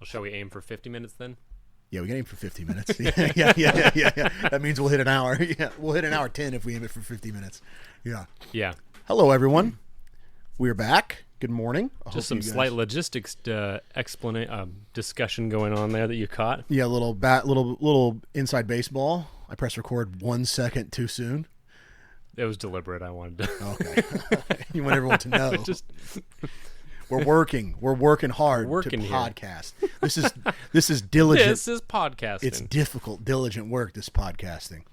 Well, shall we aim for 50 minutes then? Yeah, we can aim for 50 minutes. Yeah. That means we'll hit an hour. Yeah, we'll hit an hour 10 if we aim it for 50 minutes. Yeah. Yeah. Hello, everyone. We're back. Good morning. Just some slight logistics discussion going on there that you caught. Yeah, little inside baseball. I pressed record 1 second too soon. It was deliberate. I wanted to. Okay. You want everyone to know. We're working hard to podcast. This is diligent. This is podcasting. It's difficult, diligent work, this podcasting.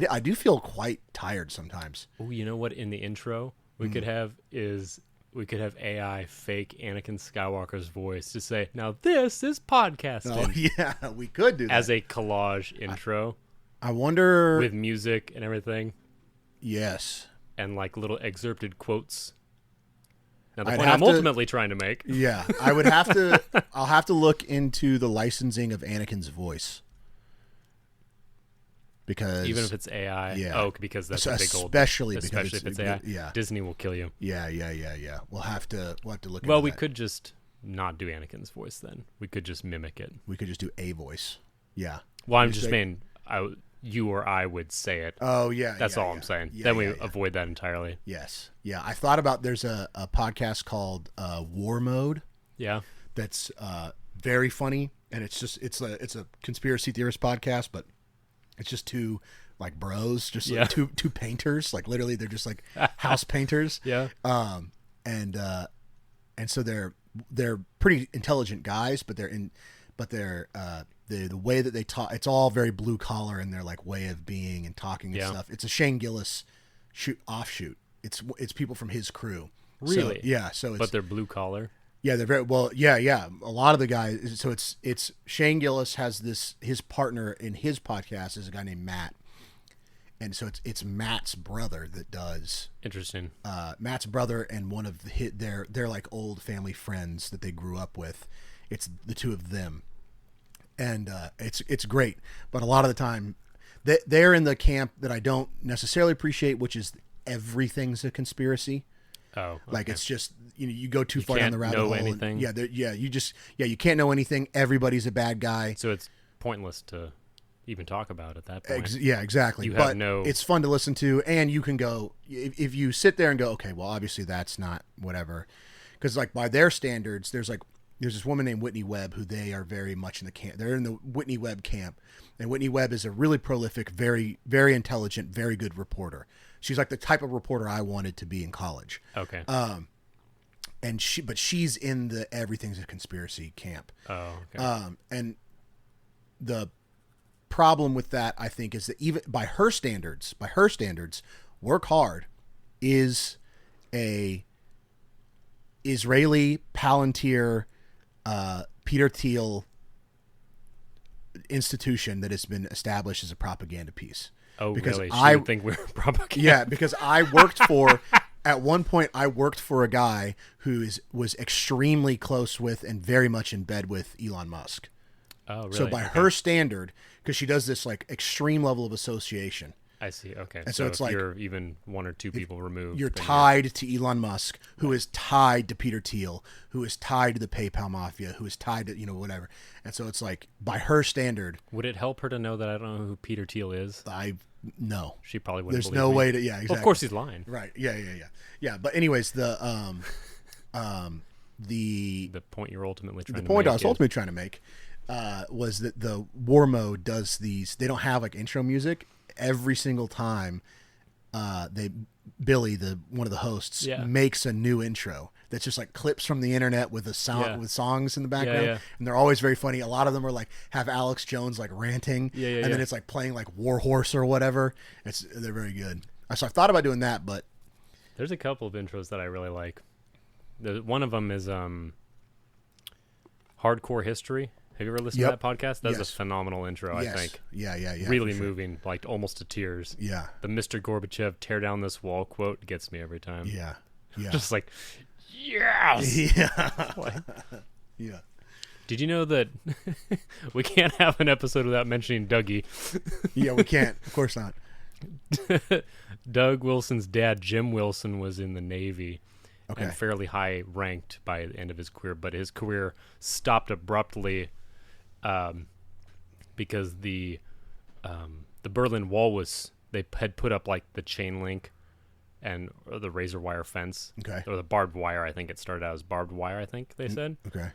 I do feel quite tired sometimes. Oh, you know what? In the intro, we could have AI fake Anakin Skywalker's voice to say, "Now this is podcasting." Oh, yeah, we could do that. As a collage intro. I wonder... With music and everything. Yes. And like little excerpted quotes. Now, the point I'm ultimately trying to make. Yeah, I'll have to look into the licensing of Anakin's voice. Because even if it's AI, because that's a big old, especially if it's AI, Disney will kill you. Yeah. We'll have to look. Well, we could just not do Anakin's voice then. We could just mimic it. We could just do a voice. Yeah. Well, I'm just saying, you or I would say it. Oh yeah, that's all I'm saying. Then we avoid that entirely. Yes. Yeah, I thought about. There's a podcast called War Mode. Yeah. That's very funny, and it's a conspiracy theorist podcast, but. It's just two like bros, just like two painters. Like literally, they're just like house painters. Yeah. And so they're pretty intelligent guys, but the way that they talk, it's all very blue collar in their like way of being and talking and stuff. It's a Shane Gillis offshoot. It's people from his crew. Really? So but they're blue collar. Yeah, they're very well. Yeah. A lot of the guys. So it's Shane Gillis has his partner in his podcast is a guy named Matt, and so it's Matt's brother that does. Interesting. Matt's brother and one of their like old family friends that they grew up with. It's the two of them, and it's great. But a lot of the time, they're in the camp that I don't necessarily appreciate, which is everything's a conspiracy. Oh, okay. Like it's just you go too far down the rabbit hole. Anything. You can't know anything. Everybody's a bad guy. So it's pointless to even talk about at that point. Yeah, exactly. It's fun to listen to, and you can go if you sit there and go, okay, well, obviously that's not whatever, because like by their standards, there's this woman named Whitney Webb who they are very much in the camp. They're in the Whitney Webb camp, and Whitney Webb is a really prolific, very very intelligent, very good reporter. She's like the type of reporter I wanted to be in college. Okay. But she's in the everything's a conspiracy camp. Oh, okay. And the problem with that, I think, is that even by her standards, Work Hard is a Israeli Palantir, Peter Thiel institution that has been established as a propaganda piece. Oh, because really? She would think we're propaganda. Yeah, because I worked for, at one point, I worked for a guy who was extremely close with and very much in bed with Elon Musk. Oh, really? So by her standard, because she does this like extreme level of association. I see. Okay. And so it's like you're even one or two people removed. You're tied to Elon Musk, who is tied to Peter Thiel, who is tied to the PayPal mafia, who is tied to whatever. And so it's like by her standard. Would it help her to know that I don't know who Peter Thiel is? No. She probably wouldn't. There's no way to. Yeah, exactly. Well, of course he's lying. Right. Yeah. But anyways, the point you're ultimately trying to make. The point I was ultimately trying to make was that the War Mode does these. They don't have like intro music. Every single time Billy, one of the hosts, makes a new intro that's just like clips from the internet with a sound with songs in the background, and they're always very funny. A lot of them are like have Alex Jones like ranting, and then it's like playing like War Horse or whatever. They're very good. So I thought about doing that, but there's a couple of intros that I really like. One of them is Hardcore History. Have you ever listened to that podcast? That's a phenomenal intro, I think. Yeah. Really moving, like almost to tears. Yeah. The Mr. Gorbachev tear down this wall quote gets me every time. Yeah. Just like, yes! Yeah. Yeah. Did you know that we can't have an episode without mentioning Dougie? Yeah, we can't. Of course not. Doug Wilson's dad, Jim Wilson, was in the Navy. Okay. And fairly high ranked by the end of his career, but his career stopped abruptly because the Berlin Wall they had put up like the chain link or the razor wire fence, or the barbed wire. I think it started out as barbed wire. I think they said. Okay.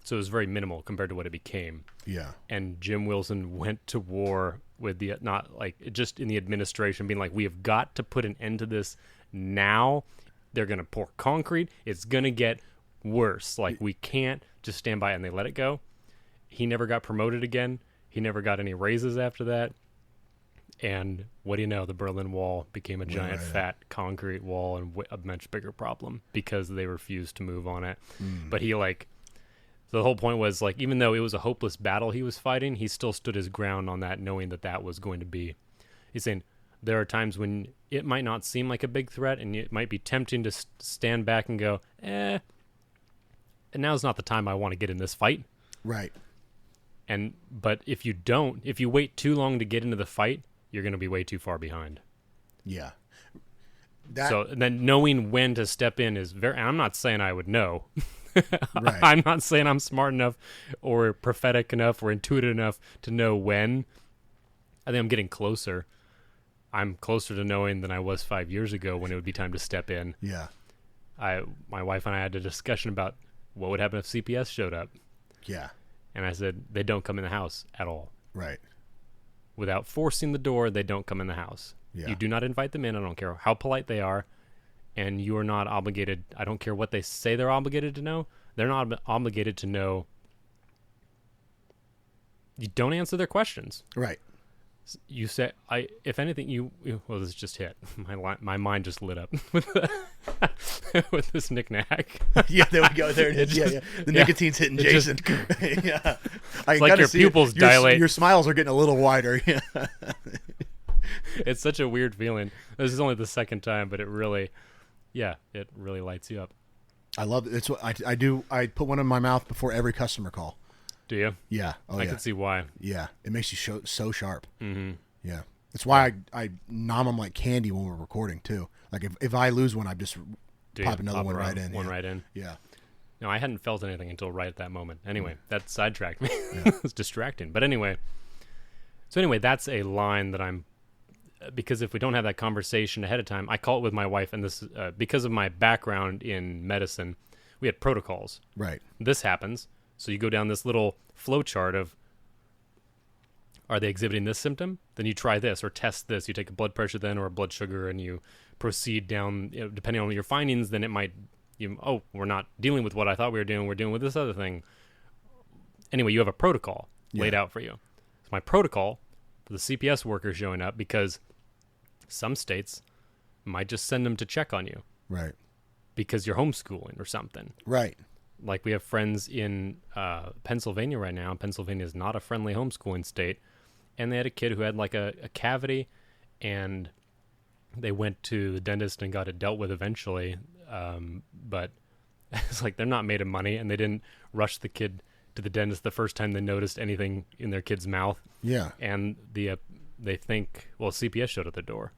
So it was very minimal compared to what it became. Yeah. And Jim Wilson went to war with just in the administration, being like, we have got to put an end to this now. They're going to pour concrete. It's going to get worse. Like, we can't just stand by, and they let it go. He never got promoted again. He never got any raises after that. And what do you know? The Berlin Wall became a giant fat concrete wall and a much bigger problem because they refused to move on it. But he so the whole point was, like, even though it was a hopeless battle he was fighting, he still stood his ground on that, knowing that was going to be. He's saying there are times when it might not seem like a big threat, and it might be tempting to stand back and go, and now's not the time I want to get in this fight. Right. But if you wait too long to get into the fight, you're going to be way too far behind. Yeah. So then knowing when to step in is very, and I'm not saying I would know. Right. I'm not saying I'm smart enough or prophetic enough or intuitive enough to know when. I think I'm getting closer. I'm closer to knowing than I was 5 years ago when it would be time to step in. Yeah. My wife and I had a discussion about what would happen if CPS showed up. Yeah. And I said, they don't come in the house at all. Right. Without forcing the door, they don't come in the house. Yeah. You do not invite them in. I don't care how polite they are. And you are not obligated. I don't care what they say they're obligated to know. They're not obligated to know. You don't answer their questions. Right. You say, if anything, well, this just hit. My mind just lit up with this knick-knack. Yeah, there we go. There it is. Yeah. The nicotine's hitting Jason. Yeah. It's like your pupils dilate. Your smiles are getting a little wider. Yeah. It's such a weird feeling. This is only the second time, but it really lights you up. I love it. It's what I do. I put one in my mouth before every customer call. Do you? Yeah. I can see why. Yeah. It makes you so sharp. Mm-hmm. Yeah. That's why I nom them like candy when we're recording too. Like if I lose one, I just pop another one right in. One right in. Yeah. No, I hadn't felt anything until right at that moment. Anyway, that sidetracked me. Yeah. It's distracting. But anyway. So that's a line that because if we don't have that conversation ahead of time, I call it with my wife, and this because of my background in medicine, we had protocols. Right. This happens. So you go down this little flow chart of, are they exhibiting this symptom? Then you try this or test this. You take a blood pressure then or a blood sugar, and you proceed down. Depending on your findings, then it might, we're not dealing with what I thought we were doing. We're dealing with this other thing. Anyway, you have a protocol laid out for you. So my protocol for the CPS worker showing up, because some states might just send them to check on you. Right. Because you're homeschooling or something. Right. Like we have friends in Pennsylvania right now. Pennsylvania is not a friendly homeschooling state. And they had a kid who had like a cavity, and they went to the dentist and got it dealt with eventually. But it's like they're not made of money, and they didn't rush the kid to the dentist the first time they noticed anything in their kid's mouth. Yeah. And they think, CPS showed at the door.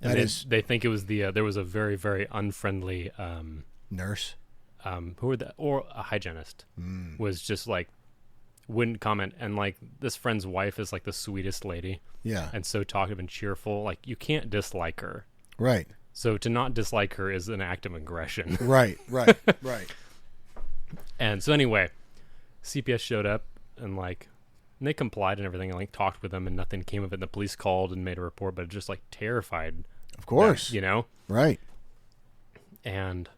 And they think it was there was a very, very unfriendly nurse. Or a hygienist was just like, wouldn't comment. And like this friend's wife is like the sweetest lady. Yeah. And so talkative and cheerful. Like you can't dislike her. Right. So to not dislike her is an act of aggression. Right. And so anyway, CPS showed up and they complied and everything, and like talked with them, and nothing came of it. And the police called and made a report, but just like terrified. Of course. Them, Right. And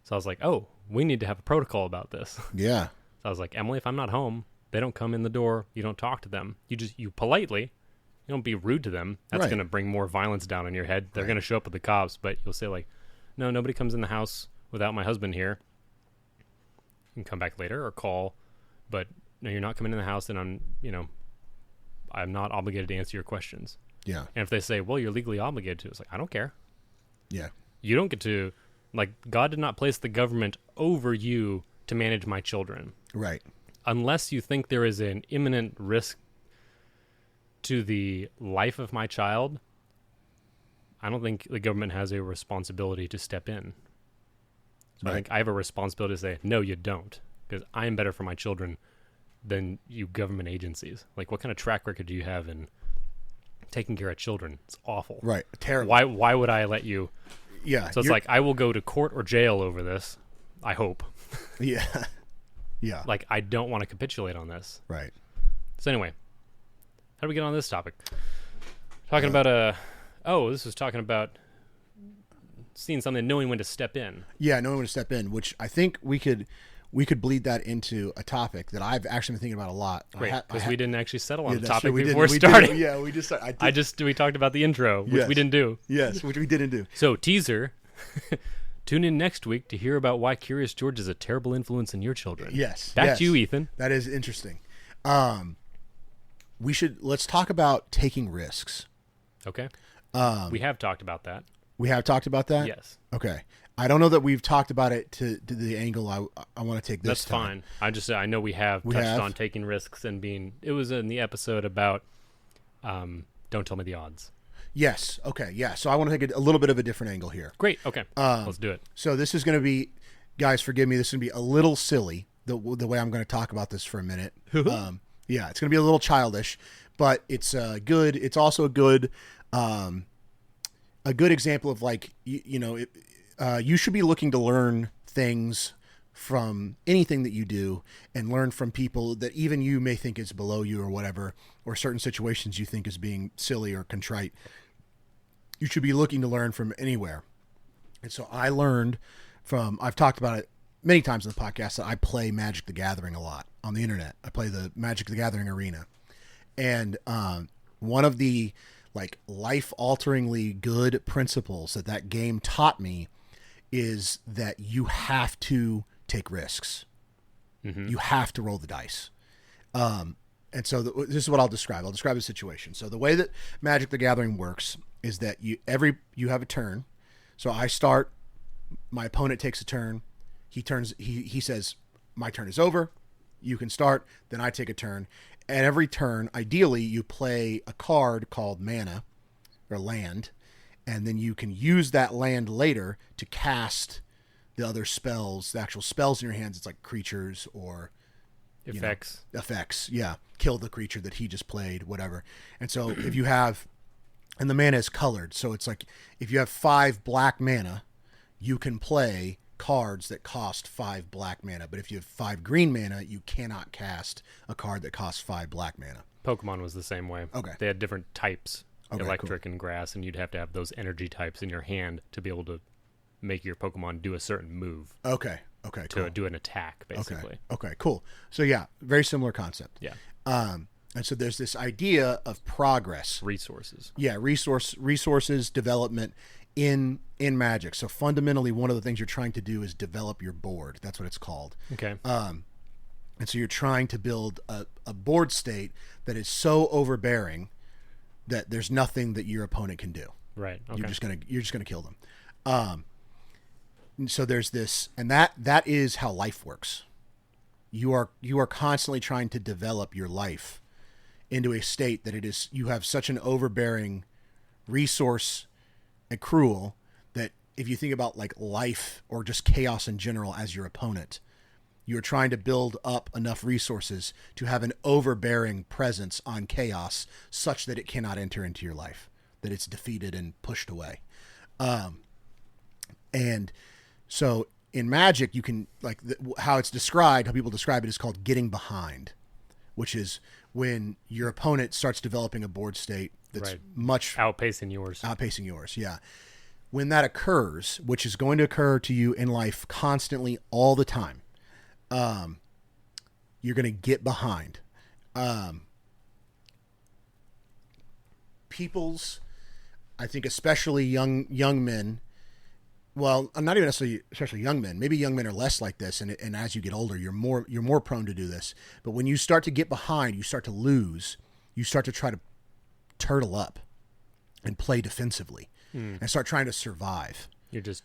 so I was like, oh, we need to have a protocol about this. Yeah. So I was like, Emily, if I'm not home, they don't come in the door. You don't talk to them. You politely, you don't be rude to them. That's going to bring more violence down on your head. They're going to show up with the cops, but you'll say like, no, nobody comes in the house without my husband here. You can come back later or call, but no, you're not coming in the house, and I'm not obligated to answer your questions. Yeah. And if they say, well, you're legally obligated to, it's like, I don't care. Yeah. You don't get to, God did not place the government over you to manage my children. Right. Unless you think there is an imminent risk to the life of my child, I don't think the government has a responsibility to step in. So I think I have a responsibility to say, no, you don't. because I am better for my children than you government agencies. Like, what kind of track record do you have in taking care of children? It's awful. Right. Terrible. Why would I let you? Yeah. So it's like, I will go to court or jail over this. I hope. Yeah. Yeah. Like, I don't want to capitulate on this. Right. So anyway, how do we get on this topic? Talking about this was talking about seeing something, knowing when to step in. Yeah, knowing when to step in, which I think we could bleed that into a topic that I've actually been thinking about a lot. Great, because we didn't actually settle on the that's topic true, before starting. Yeah, we just we talked about the intro, which Yes. we didn't do. Yes, which we didn't do. So teaser. Tune in next week to hear about why Curious George is a terrible influence in your children. Yes. Back to you, Ethan. That is interesting. Let's talk about taking risks. Okay. We have talked about that. We have talked about that? Yes. Okay. I don't know that we've talked about it to the angle I want to take this That's fine. I know we have touched on taking risks and being. It was in the episode about Don't Tell Me the Odds. Yes. Okay. Yeah. So I want to take a little bit of a different angle here. Great. Okay. Let's do it. So this is going to be, guys, forgive me. This is going to be a little silly the way I'm going to talk about this for a minute. Yeah, it's going to be a little childish, but it's good. It's also a good example of like you should be looking to learn things from anything that you do and learn from people that even you may think is below you or whatever, or certain situations you think is being silly or contrite. You should be looking to learn from anywhere. And so I learned from, I've talked about it many times in the podcast, that I play Magic the Gathering a lot on the internet. I play the Magic the Gathering arena. And one of the like life-alteringly good principles that game taught me is that you have to take risks. Mm-hmm. You have to roll the dice. And so this is what I'll describe. I'll describe the situation. So the way that Magic the Gathering works is that you have a turn. So I start, my opponent takes a turn. He says, my turn is over. You can start. Then I take a turn. And every turn, ideally, you play a card called mana or land. And then you can use that land later to cast the other spells, the actual spells in your hands. It's like creatures or effects. Effects, yeah. Kill the creature that he just played, whatever. And so if you have, and the mana is colored. So it's like if you have 5 black mana, you can play cards that cost 5 black mana. But if you have 5 green mana, you cannot cast a card that costs 5 black mana. Pokemon was the same way. Okay. They had different types, electric cool. and grass, and you'd have to have those energy types in your hand to be able to make your Pokemon do a certain move. Okay, to cool. do an attack, basically. Okay, cool. So yeah, very similar concept. Yeah. And so there's this idea of progress. Resources. Yeah, resources development in Magic. So fundamentally, one of the things you're trying to do is develop your board. That's what it's called. Okay. And so you're trying to build a board state that is so overbearing that there's nothing that your opponent can do. Right. Okay. You're just gonna kill them. And so there's this, and that is how life works. You are constantly trying to develop your life into a state that you have such an overbearing resource accrual that if you think about like life or just chaos in general as your opponent, you're trying to build up enough resources to have an overbearing presence on chaos such that it cannot enter into your life, that it's defeated and pushed away. And so in Magic, you can, like how it's described, how people describe it is called getting behind, which is when your opponent starts developing a board state that's much outpacing yours. Yeah. When that occurs, which is going to occur to you in life constantly all the time, you're going to get behind. People's, I think especially young men, well, not even necessarily especially young men. Maybe young men are less like this, and as you get older, you're more prone to do this. But when you start to get behind, you start to lose. You start to try to turtle up and play defensively and start trying to survive. You're just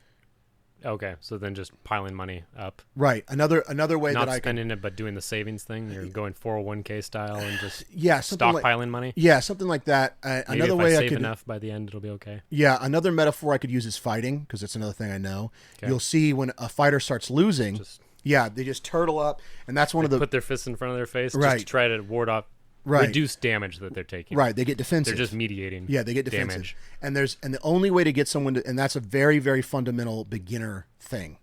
okay. So then just piling money up. Right. Another way not that I spending it, but doing the savings thing. You're going 401k style and just stockpiling money. Yeah, something like that. Maybe another if way I save enough by the end, it'll be okay. Yeah, another metaphor I could use is fighting, because it's another thing I know. Okay. You'll see when a fighter starts losing, Yeah, they just turtle up, and that's one of the put their fists in front of their face Right. just to try to ward off, reduce damage that they're taking. Right, they get defensive. They're just mediating. Yeah, they get defensive. damage. And the only way to get someone to, and that's a very, very fundamental beginner thing.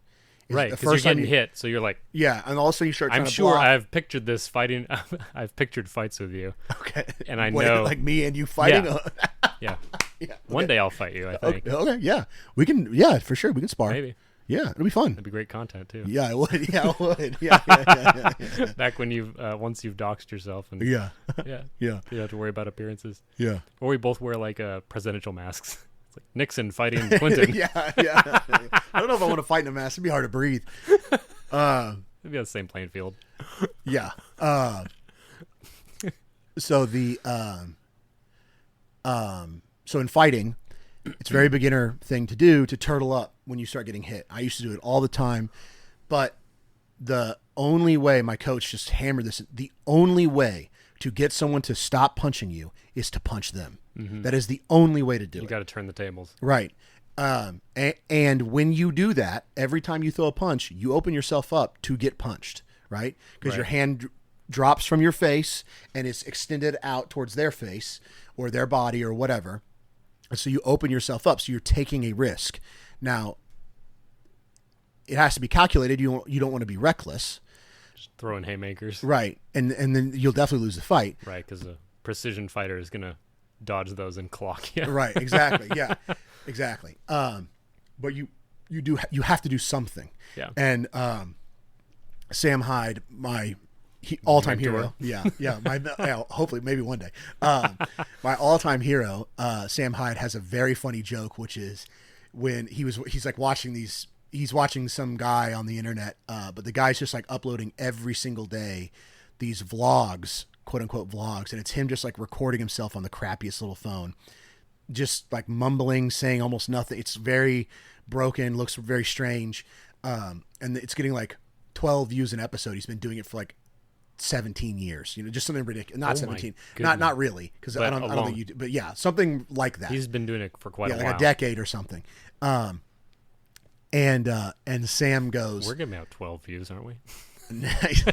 is Right, the because you're first time getting hit, so you're like, Yeah, and also you start trying I'm to sure block. I've pictured this fighting. I've pictured fights with you. Okay. And I Wait, know. like me and you fighting. Yeah. Yeah. One day I'll fight you, I think. Okay, yeah. We can, yeah, for sure. We can spar. Maybe. Yeah, it'll be fun. That'd be great content, too. Yeah, I would. Yeah, I would. Yeah. Back when once you've doxed yourself. And Yeah. Yeah. Yeah. You don't have to worry about appearances. Yeah. Or we both wear like presidential masks. It's like Nixon fighting Clinton. Yeah. I don't know if I want to fight in a mask. It'd be hard to breathe. It'd be on the same playing field. Yeah. So the so in fighting, it's a very beginner thing to do to turtle up when you start getting hit. I used to do it all the time, but the only way, my coach just hammered this, the only way to get someone to stop punching you is to punch them. Mm-hmm. That is the only way to do You it. got to turn the tables. Right. And when you do that, every time you throw a punch, you open yourself up to get punched, right? Because Right. your hand drops from your face and it's extended out towards their face or their body or whatever. And so you open yourself up. So you're taking a risk. Now, it has to be calculated. You don't want to be reckless. Just throwing haymakers. Right. And then you'll definitely lose the fight. Right, because a precision fighter is going to dodge those and clock you. Right, exactly. Yeah, exactly. But you have to do something. Yeah. And Sam Hyde, my all-time Mentor. hero. Yeah. Hopefully, maybe one day. My all-time hero, Sam Hyde, has a very funny joke, which is when he's like watching these. He's watching some guy on the internet, but the guy's just like uploading every single day these vlogs, quote unquote vlogs, and it's him just like recording himself on the crappiest little phone, just like mumbling, saying almost nothing. It's very broken, looks very strange, and it's getting like 12 views an episode. He's been doing it for like 17 years, just something ridiculous. Not 17, not really, because I don't think you do, but yeah, something like that. He's been doing it for quite a while. Like a decade or something. And Sam goes, we're giving out 12 views, aren't we? Nice.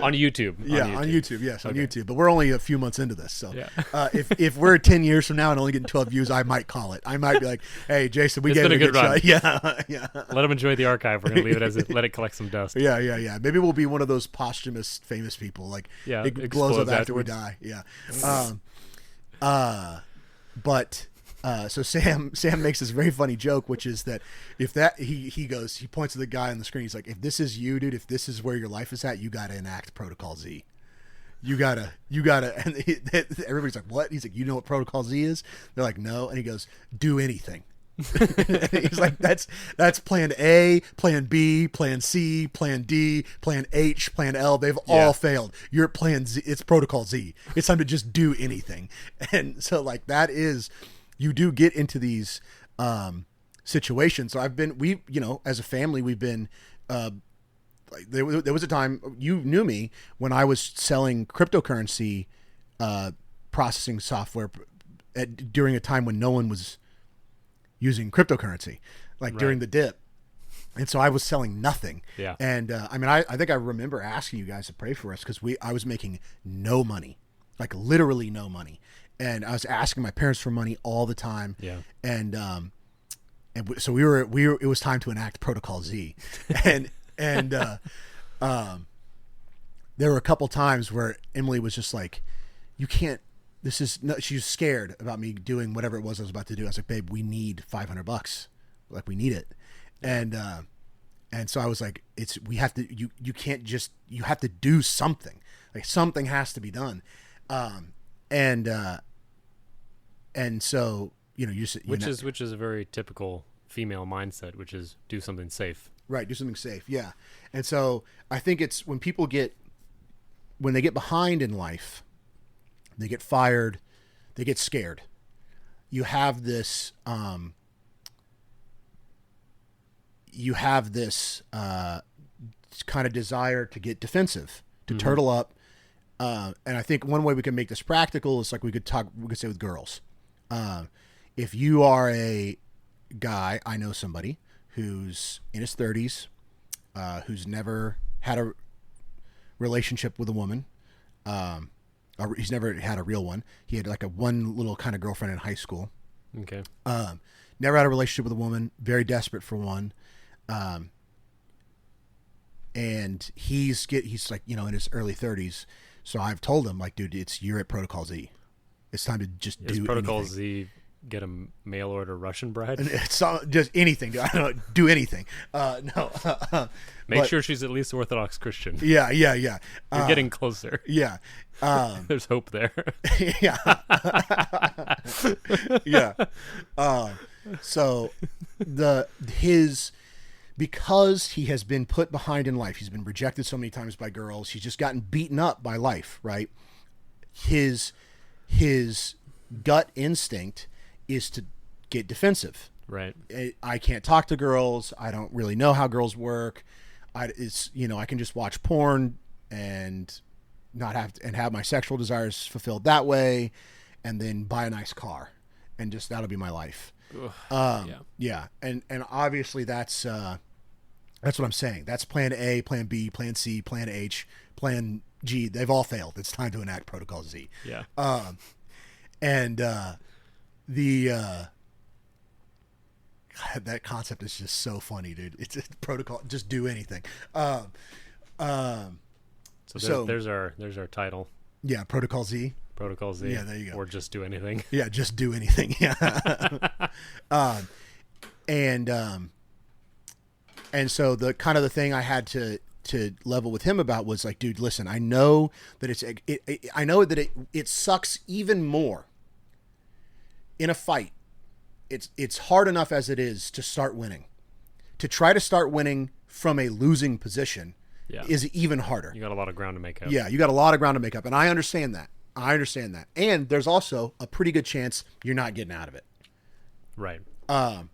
On YouTube. On YouTube. Yes, on Okay. YouTube. But we're only a few months into this, so Yeah. if we're 10 years from now and only getting 12 views, I might call it. I might be like, "Hey, Jason, we It's gave been it a good run. shot." Yeah. Let him enjoy the archive. We're going to leave it as let it collect some dust. Yeah. Maybe we'll be one of those posthumous famous people. Like, Yeah, it glows up explodes after we afterwards. die. Yeah. So Sam makes this very funny joke, which is that if that he points to the guy on the screen. He's like, "If this is you, dude, if this is where your life is at, you got to enact Protocol Z. You gotta." And everybody's like, "What?" He's like, "You know what Protocol Z is?" They're like, "No." And he goes, "Do anything." He's like, that's plan A, plan B, plan C, plan D, plan H, plan L. They've all failed. Your plan Z, it's Protocol Z. It's time to just do anything. And so like that is, you do get into these situations. So as a family, we've been like there was a time, you knew me when I was selling cryptocurrency processing software during a time when no one was using cryptocurrency, like during the dip. And so I was selling nothing. Yeah. And I think I remember asking you guys to pray for us because I was making no money, like literally no money. And I was asking my parents for money all the time. Yeah. And so we were, it was time to enact Protocol Z. And there were a couple times where Emily was just like, "You can't, she was scared about me doing whatever it was I was about to do." I was like, "Babe, we need $500. Like, we need it." And so I was like, we have to, you can't just, you have to do something. Like, something has to be done. And so, Which is a very typical female mindset, which is do something safe. Right. Do something safe. Yeah. And so I think it's when they get behind in life, they get fired, they get scared. You have this kind of desire to get defensive, to turtle up. And I think one way we can make this practical is like we could say with girls. If you are a guy, I know somebody who's in his 30s, who's never had a relationship with a woman. He's never had a real one. He had like a one little kind of girlfriend in high school. Okay. Never had a relationship with a woman. Very desperate for one. And he's like, you know, in his early 30s. So I've told him, like, dude, you're at Protocol Z. It's time to just do Protocol anything. Z get a mail order Russian bride? It's just anything. I don't know, do anything. No. Make sure she's at least Orthodox Christian. Yeah. You're getting closer. Yeah. There's hope there. Yeah. Yeah. So because he has been put behind in life, he's been rejected so many times by girls, he's just gotten beaten up by life, right? His gut instinct is to get defensive. Right. I can't talk to girls. I don't really know how girls work. I can just watch porn and not have my sexual desires fulfilled that way, and then buy a nice car, and just that'll be my life. Yeah. And obviously that's what I'm saying. That's plan A, plan B, plan C, plan H, plan G. They've all failed. It's time to enact Protocol Z. Yeah. That concept is just so funny, dude. It's a protocol. Just do anything. So there's our title. Yeah. Protocol Z. Protocol Z. Yeah. There you go. Or just do anything. Yeah. Just do anything. Yeah. And so the kind of the thing I had to level with him about was like, dude, listen, I know that I know that it sucks even more in a fight. It's hard enough as it is to start winning. To try to start winning from a losing position is even harder. You got a lot of ground to make up. Yeah, you got a lot of ground to make up, and I understand that. And there's also a pretty good chance you're not getting out of it. Right.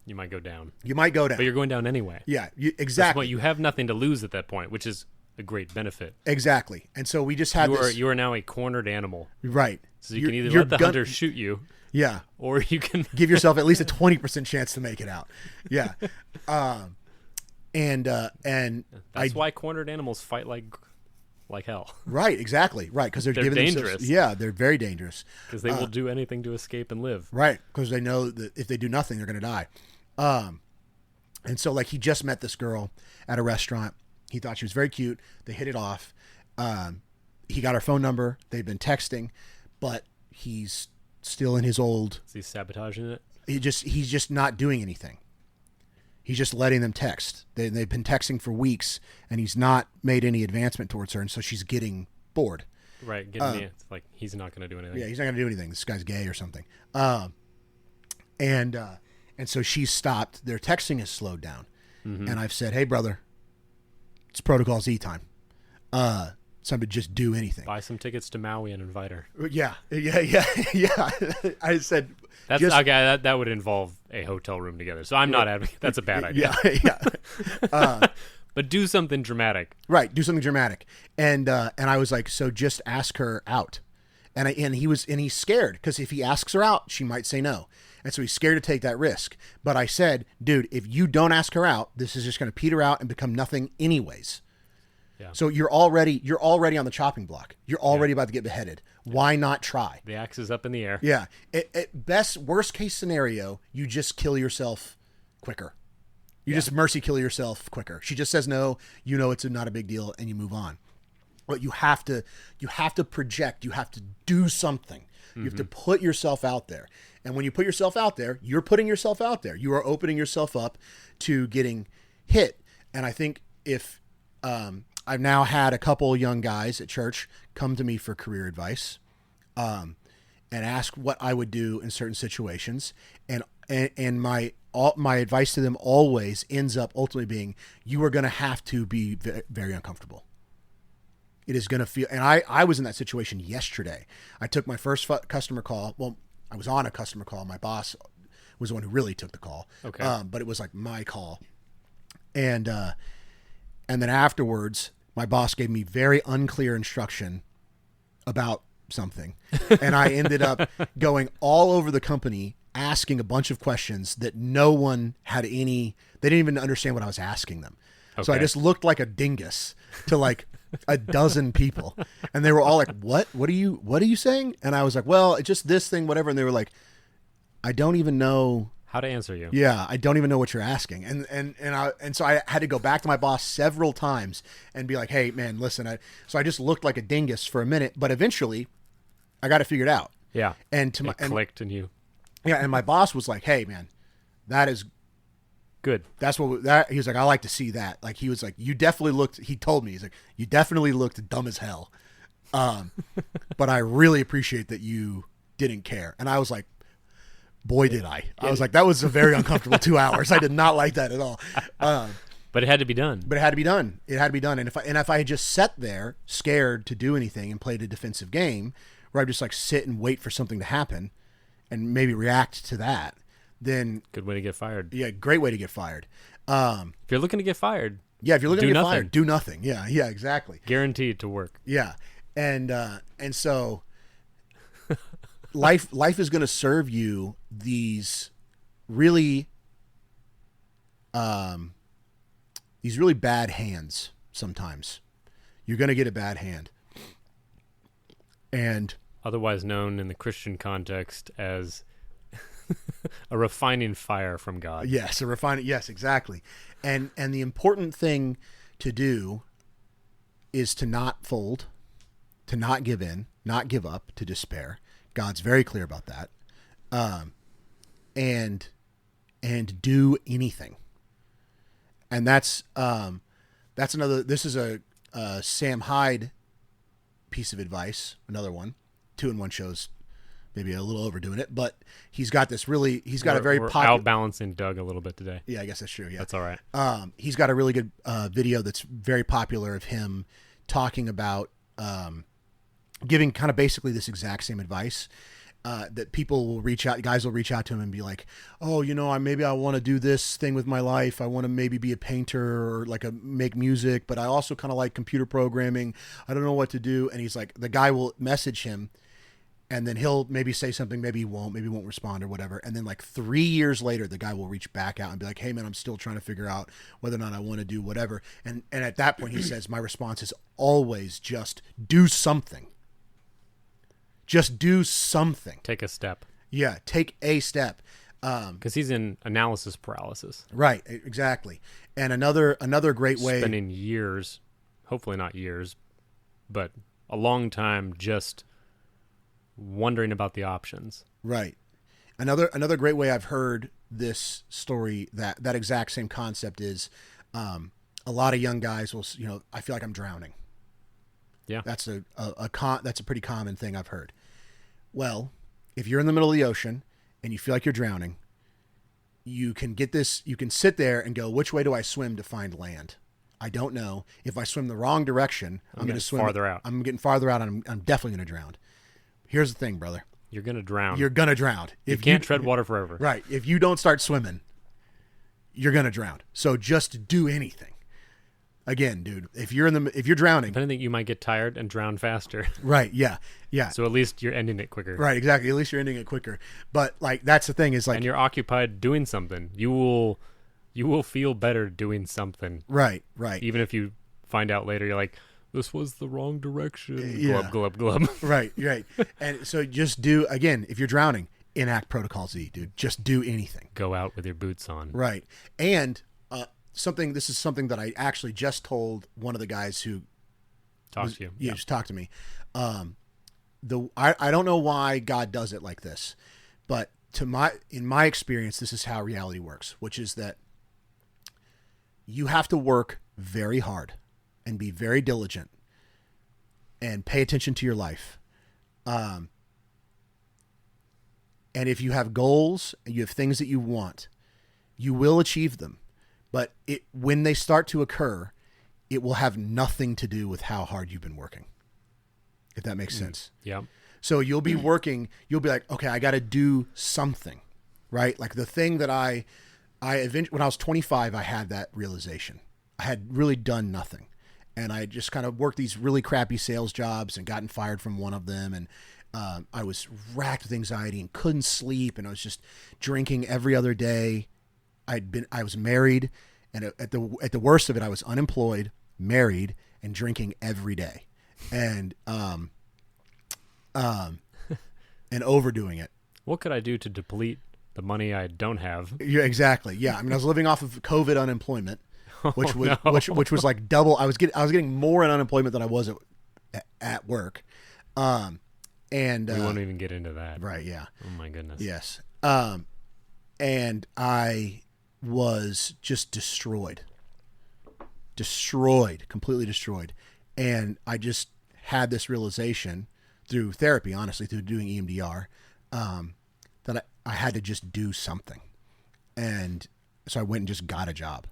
You might go down. But you're going down anyway. Yeah, exactly. You have nothing to lose at that point, which is a great benefit. Exactly. And so we just had You are now a cornered animal. Right. So you can either let the hunter shoot you. Yeah. Or you can give yourself at least a 20% chance to make it out. Yeah. And that's why cornered animals fight like hell. Right, exactly. Right, because they're dangerous. Yeah, they're very dangerous. Because they will do anything to escape and live. Right, because they know that if they do nothing, they're going to die. And so, like, he just met this girl at a restaurant. He thought she was very cute. They hit it off. He got her phone number. They've been texting, but he's still in his old. Is he sabotaging it? He's just not doing anything. He's just letting them text. They've been texting for weeks, and he's not made any advancement towards her, and so she's getting bored. Right, it's like he's not going to do anything. Yeah, he's not going to do anything. This guy's gay or something. And so she's stopped. Their texting has slowed down, and I've said, "Hey, brother, it's Protocol Z time. Somebody just do anything. Buy some tickets to Maui and invite her." Yeah. I said that's okay. That would involve a hotel room together. So I'm not advocating. That's a bad idea. Yeah. But do something dramatic. Right. Do something dramatic. And I was like, so just ask her out. And he's scared because if he asks her out, she might say no. And so he's scared to take that risk. But I said, dude, if you don't ask her out, this is just going to peter out and become nothing anyways. Yeah. So you're already on the chopping block. You're already about to get beheaded. Why not try? The axe is up in the air. Yeah. Worst case scenario, you just kill yourself quicker. You just mercy kill yourself quicker. She just says no. You know it's not a big deal, and you move on. But you have to project. You have to do something. You have to put yourself out there. And when you put yourself out there, you're putting yourself out there. You are opening yourself up to getting hit. And I think if I've now had a couple young guys at church come to me for career advice, and ask what I would do in certain situations, and my advice to them always ends up ultimately being, you are going to have to be very, very uncomfortable. It is going to feel, and I was in that situation yesterday. I took my first customer call. Well, I was on a customer call. My boss was the one who really took the call. Okay. But it was like my call. And then afterwards, my boss gave me very unclear instruction about something. And I ended up going all over the company asking a bunch of questions that no one had they didn't even understand what I was asking them. So I Okay. just looked like a dingus to like a dozen people, and they were all like, what are you saying? And I was like, well, it's just this thing, whatever. And they were like, I don't even know. How to answer you. Yeah, I don't even know what you're asking. And so I had to go back to my boss several times and be like, hey man, listen, so I just looked like a dingus for a minute, but eventually I got it figured out. Yeah. And It clicked and you. yeah, and my boss was like, hey man, that is Good. that's what that he was like, I like to see that. Like he was like, you definitely looked, he told me, he's like, you definitely looked dumb as hell. But I really appreciate that you didn't care. And I was like, boy, did I. I was like, that was a very uncomfortable 2 hours. I did not like that at all. But it had to be done. But it had to be done. It had to be done. And if I had just sat there scared to do anything and played a defensive game where I just like sit and wait for something to happen and maybe react to that, then Good way to get fired. yeah, great way to get fired. If you're looking to get fired, Yeah, if you're looking Do to get nothing. fired, do nothing. Yeah, exactly. guaranteed to work. Yeah, and so life is going to serve you these really bad hands. Sometimes you're going to get a bad hand, and Otherwise known in the Christian context as a refining fire from God. yes, a refining. Yes, exactly. And the important thing to do is to not fold, to not give in, not give up, to despair. God's very clear about that. And do anything. And that's another. This is a Sam Hyde piece of advice. Another one. 2-in-1 shows maybe a little overdoing it, but he's got a very We're popular. outbalancing Doug a little bit today. Yeah, I guess that's true. Yeah, That's all right. he's got a really good video that's very popular of him talking about giving kind of basically this exact same advice. That people will reach out, guys will reach out to him and be like, oh, maybe I want to do this thing with my life. I want to maybe be a painter or make music, but I also kind of like computer programming. I don't know what to do. And he's like, the guy will message him and then he'll maybe say something, maybe he won't respond or whatever. And then 3 years later, the guy will reach back out and be like, hey man, I'm still trying to figure out whether or not I want to do whatever. And at that point he says, my response is always just do something. Just do something. Take a step. Yeah, take a step. Because he's in analysis paralysis. Right, exactly. And another great way. Spending years, hopefully not years, but a long time just wondering about the options. Right. Another great way I've heard this story, that exact same concept is a lot of young guys will, I feel like I'm drowning. Yeah. That's that's a pretty common thing I've heard. Well, if you're in the middle of the ocean and you feel like you're drowning, you can sit there and go, which way do I swim to find land? I don't know. If I swim the wrong direction, I'm going to swim farther out. I'm getting farther out and I'm definitely going to drown. Here's the thing, brother. You're going to drown. You're going to drown. You can't tread water forever. Right. If you don't start swimming, you're going to drown. So just do anything. Again, dude, if you're drowning, If anything, you might get tired and drown faster. right. Yeah. Yeah. So at least you're ending it quicker. Right. Exactly. At least you're ending it quicker. But that's the thing is And you're occupied doing something. You will feel better doing something. right. Right. Even if you find out later, you're like, this was the wrong direction. Yeah. Glub, glub, glub. Right. Right. And so just do, again, if you're drowning, enact Protocol Z, dude. Just do anything. Go out with your boots on. Right. And, this is something that I actually just told one of the guys who Talk to you. Yeah, just talk to me. I don't know why God does it like this, but in my experience, this is how reality works, which is that you have to work very hard and be very diligent and pay attention to your life. And if you have goals and you have things that you want, you will achieve them. But when they start to occur, it will have nothing to do with how hard you've been working, if that makes sense. Yeah. So you'll be working, you'll be like, okay, I got to do something, right? Like the thing that when I was 25, I had that realization. I had really done nothing. And I just kind of worked these really crappy sales jobs and gotten fired from one of them. And I was racked with anxiety and couldn't sleep. And I was just drinking every other day. I was married And at the worst of it, I was unemployed, married, and drinking every day, and overdoing it. What could I do to deplete the money I don't have? Yeah, exactly. Yeah, I mean, I was living off of COVID unemployment, which was no. which was like double. I was getting more in unemployment than I was at work. And we won't even get into that. Right. Yeah. Oh my goodness. Yes. And I was just destroyed, completely destroyed. And I just had this realization through therapy, honestly, through doing EMDR, that I had to just do something. And so I went and just got a job.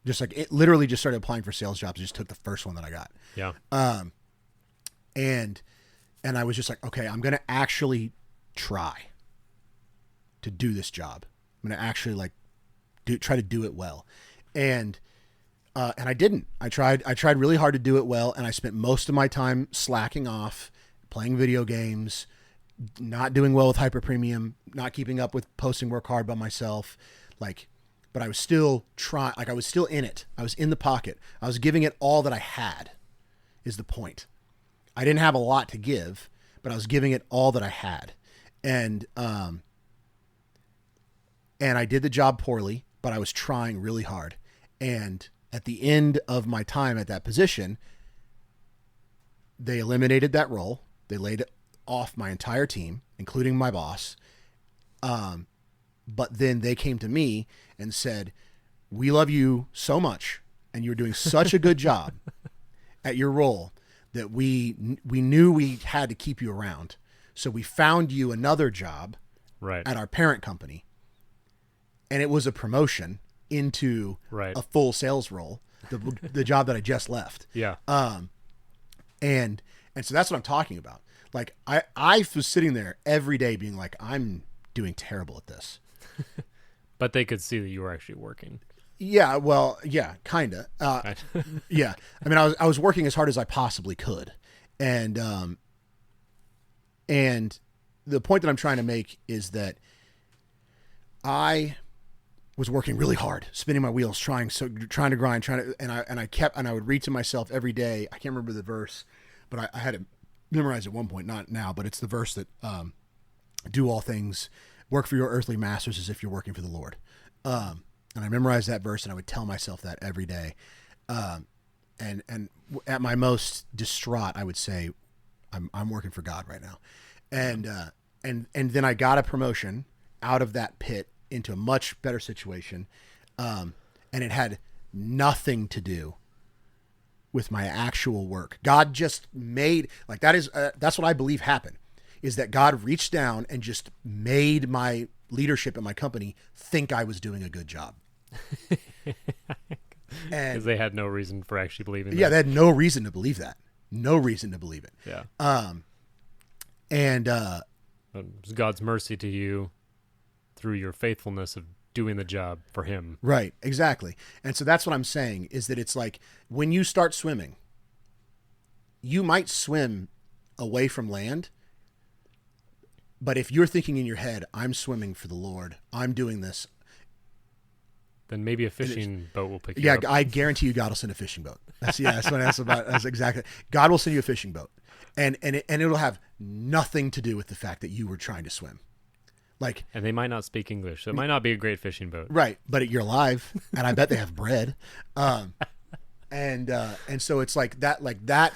Just like it literally just started applying for sales jobs. Just took the first one that I got. Yeah. And I was just like, okay, I'm going to actually try to do this job. I'm going to actually like try to do it well. And I didn't. I tried really hard to do it well. And I spent most of my time slacking off, playing video games, not doing well with hyper premium, not keeping up with posting work hard by myself. But I was still trying, I was still in it. I was in the pocket. I was giving it all that I had is the point. I didn't have a lot to give, but I was giving it all that I had. And I did the job poorly, but I was trying really hard. And at the end of my time at that position, they eliminated that role. They laid off my entire team, including my boss. But then they came to me and said, we love you so much, and you're doing such a good job at your role that we knew we had to keep you around. So we found you another job at our parent company. And it was a promotion into a full sales role, the job that I just left. Yeah. And so that's what I'm talking about. Like I was sitting there every day being like, I'm doing terrible at this. But they could see that you were actually working. Yeah, well, yeah, kind of. Yeah. I mean, I was working as hard as I possibly could. And the point that I'm trying to make is that I was working really hard, spinning my wheels, trying to grind, and I would read to myself every day. I can't remember the verse, but I had it memorized at one point, not now, but it's the verse that, do all things, work for your earthly masters as if you're working for the Lord. And I memorized that verse, and I would tell myself that every day. And at my most distraught, I would say, I'm working for God right now. And then I got a promotion out of that pit into a much better situation. And it had nothing to do with my actual work. God just made, like, that's what I believe happened, is that God reached down and just made my leadership at my company think I was doing a good job. Because they had no reason for actually believing that. Yeah, they had no reason to believe that. No reason to believe it. Yeah. It was God's mercy to you through your faithfulness of doing the job for him. Right, exactly. And so that's what I'm saying, is that it's like when you start swimming, you might swim away from land, but if you're thinking in your head, I'm swimming for the Lord, I'm doing this, then maybe a fishing boat will pick you up. Yeah, I guarantee you God will send a fishing boat. That's exactly. God will send you a fishing boat. And it'll have nothing to do with the fact that you were trying to swim. And they might not speak English, so it might not be a great fishing boat. Right, but you're alive, and I bet they have bread. And so it's like that.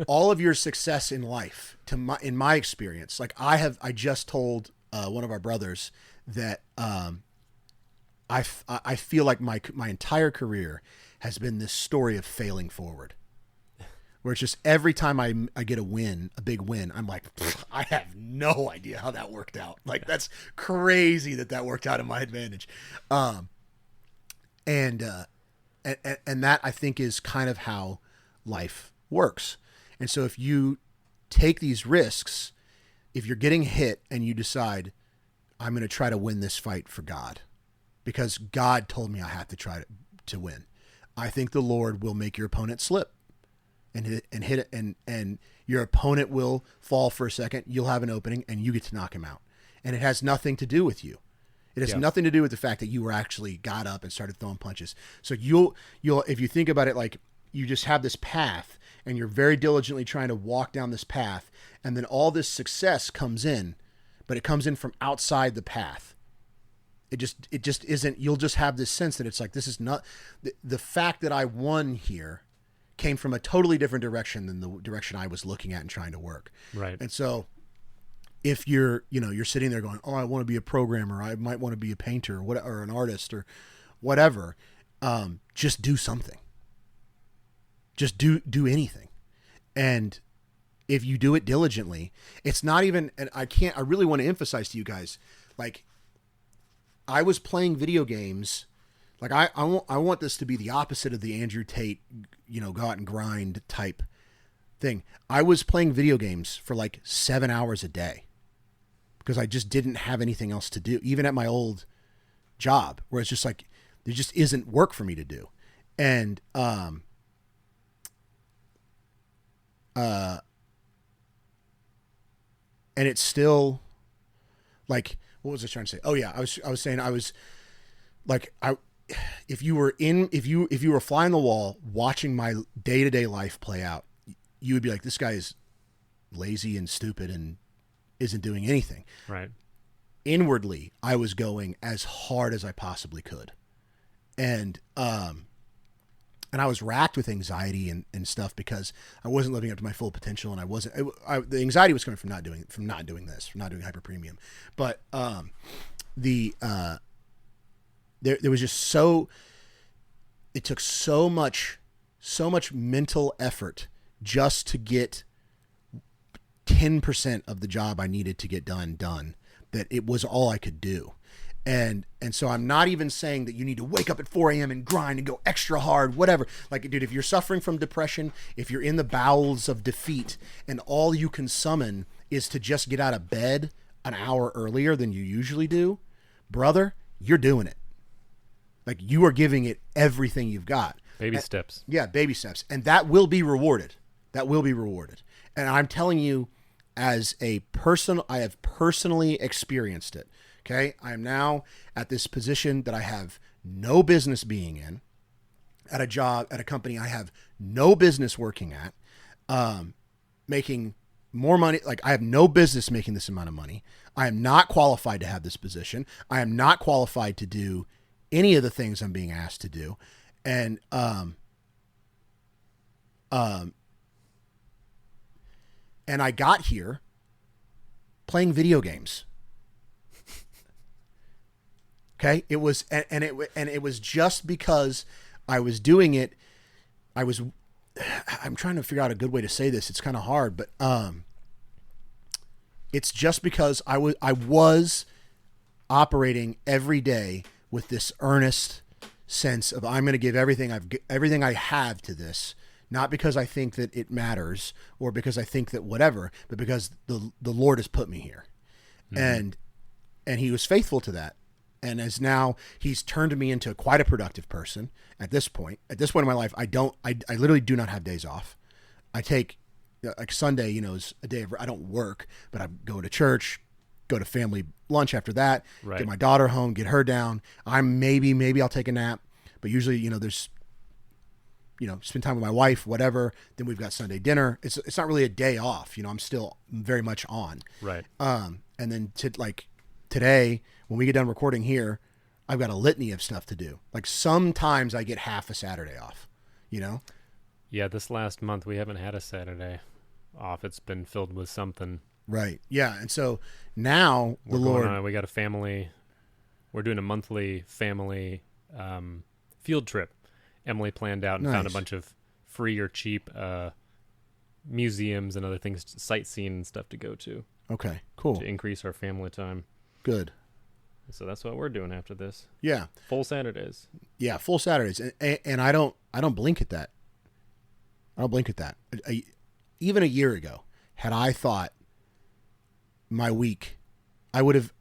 All of your success in life, in my experience, like I just told one of our brothers that I feel like my entire career has been this story of failing forward, where it's just every time I get a big win, I'm like, I have no idea how that worked out. Like, that's crazy that worked out in my advantage. And that, I think, is kind of how life works. And so if you take these risks, if you're getting hit and you decide, I'm going to try to win this fight for God, because God told me I have to try to win, I think the Lord will make your opponent slip and hit it, and your opponent will fall for a second. You'll have an opening and you get to knock him out. And it has nothing to do with you. It has nothing to do with the fact that you were actually got up and started throwing punches. So you'll if you think about it, like you just have this path and you're very diligently trying to walk down this path, and then all this success comes in, but it comes in from outside the path. It just isn't. You'll just have this sense that it's like, this is not the fact that I won here came from a totally different direction than the direction I was looking at and trying to work. Right. And so if you're sitting there going, oh, I want to be a programmer, I might want to be a painter or an artist or whatever, just do something. Just do anything. And if you do it diligently, it's not even, and I really want to emphasize to you guys, like, I was playing video games. Like I want this to be the opposite of the Andrew Tate, go out and grind type thing. I was playing video games for like 7 hours a day because I just didn't have anything else to do, even at my old job, where it's just like, there just isn't work for me to do. And, and it's still like, what was I trying to say? Oh yeah. I was saying like, if you were a fly on the wall watching my day-to-day life play out, you would be like, this guy is lazy and stupid and isn't doing anything. Right. Inwardly, I was going as hard as I possibly could. And I was racked with anxiety and stuff because I wasn't living up to my full potential, and the anxiety was coming from not doing hyper premium. But there was just it took so much mental effort just to get 10% of the job I needed to get done, that it was all I could do. And so I'm not even saying that you need to wake up at 4 a.m. and grind and go extra hard, whatever. Like, dude, if you're suffering from depression, if you're in the bowels of defeat and all you can summon is to just get out of bed an hour earlier than you usually do, brother, you're doing it. Like, you are giving it everything you've got. Baby steps. Yeah, baby steps. And that will be rewarded. And I'm telling you, as a person, I have personally experienced it. Okay, I am now at this position that I have no business being in, at a company I have no business working at, making more money. Like, I have no business making this amount of money. I am not qualified to have this position. I am not qualified to do any of the things I'm being asked to do. And, and I got here playing video games. Okay, it was, and it was just because I was doing it. I'm trying to figure out a good way to say this. It's kind of hard, but it's just because I was operating every day with this earnest sense of, I'm going to give everything I have to this, not because I think that it matters or because I think that whatever, but because the Lord has put me here, and He was faithful to that. And as now He's turned me into quite a productive person at this point. At this point in my life, I literally do not have days off. I take, like, Sunday, is a day I don't work, but I go to church, go to family lunch after that, right. Get my daughter home, get her down. Maybe I'll take a nap, but usually, there's, spend time with my wife, whatever. Then we've got Sunday dinner. It's not really a day off. I'm still very much on. Right. And then today, when we get done recording here, I've got a litany of stuff to do. Like, sometimes I get half a Saturday off, Yeah, this last month we haven't had a Saturday off. It's been filled with something. Right. Yeah. And so now we got a family. We're doing a monthly family field trip. Emily planned out and found a bunch of free or cheap museums and other things, sightseeing and stuff to go to. Okay, cool. To increase our family time. Good. So that's what we're doing after this. Yeah. Full Saturdays. Yeah, full Saturdays. And I don't blink at that. I don't blink at that. Even a year ago, had I thought my week, I would have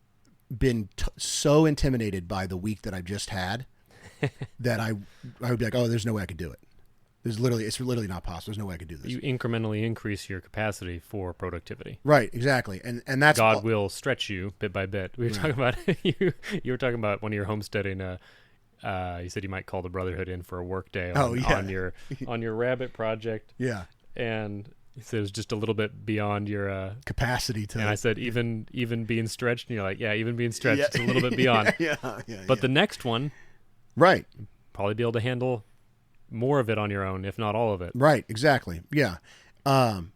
been so intimidated by the week that I just had that I would be like, oh, there's no way I could do it. It's literally not possible. There's no way I could do this. You incrementally increase your capacity for productivity. Right, exactly. And that's God will stretch you bit by bit. We were Right. talking about you were talking about when you're homesteading. You said you might call the Brotherhood in for a work day on your rabbit project, Yeah. and he said it was just a little bit beyond your Capacity to. And I said even being stretched, and you're like, yeah, even being stretched, it's a little bit beyond. yeah. But the next one, right. probably be able to handle more of it on your own, if not all of it. Right, exactly. Yeah. And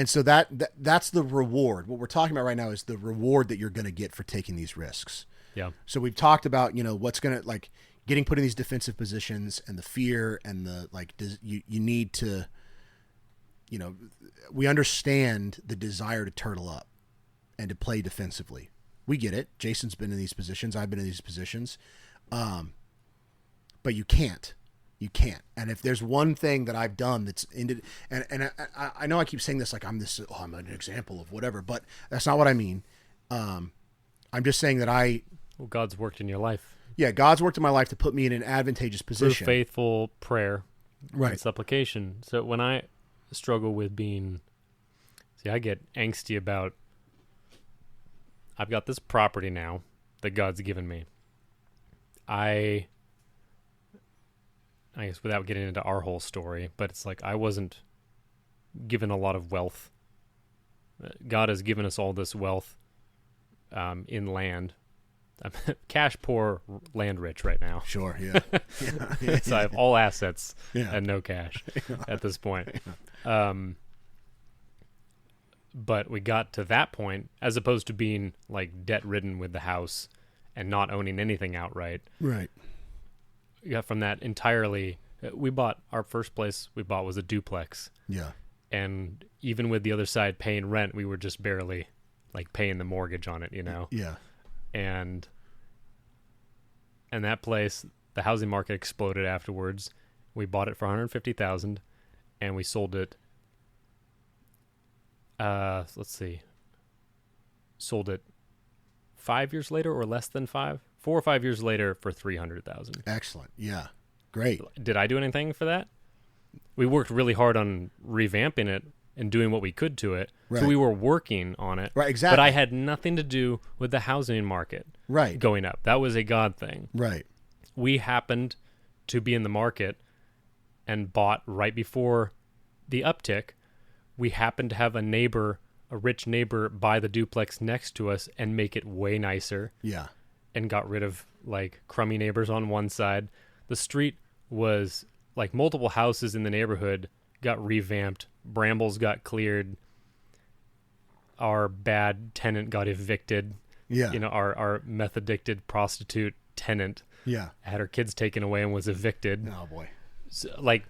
so that's the reward. What we're talking about right now is the reward that you're going to get for taking these risks. Yeah. So we've talked about, what's going to like getting put in these defensive positions and the fear and the like you need to we understand the desire to turtle up and to play defensively. We get it. Jason's been in these positions. I've been in these positions. But you can't. You can't. And if there's one thing that I've done that's ended, and I know I keep saying this like I'm an example of whatever, but that's not what I mean. I'm just saying that Well, God's worked in your life. Yeah, God's worked in my life to put me in an advantageous position. Through faithful prayer, right? And supplication. So when I struggle with I get angsty about. I've got this property now that God's given me. I guess without getting into our whole story, but it's like I wasn't given a lot of wealth. God has given us all this wealth in land. I'm cash poor, land rich right now. Sure, yeah. So I have all assets and no cash at this point. But we got to that point, as opposed to being like debt ridden with the house and not owning anything outright. Right. We got from that entirely. We bought our first place we bought was a duplex. Yeah. And even with the other side paying rent, we were just barely like paying the mortgage on it, Yeah. And that place, the housing market exploded afterwards. We bought it for $150,000 and we sold it. Sold it 5 years later or less than 5, 4 or 5 years later for $300,000. Excellent. Yeah. Great. Did I do anything for that? We worked really hard on revamping it and doing what we could to it. Right. So we were working on it. Right, exactly. But I had nothing to do with the housing market going up. That was a God thing. Right. We happened to be in the market and bought right before the uptick. We happened to have a rich neighbor, buy the duplex next to us and make it way nicer. Yeah. And got rid of like crummy neighbors on one side. The street was like multiple houses in the neighborhood got revamped. Brambles got cleared. Our bad tenant got evicted. Yeah. Our meth addicted prostitute tenant had her kids taken away and was evicted. Oh boy. So, like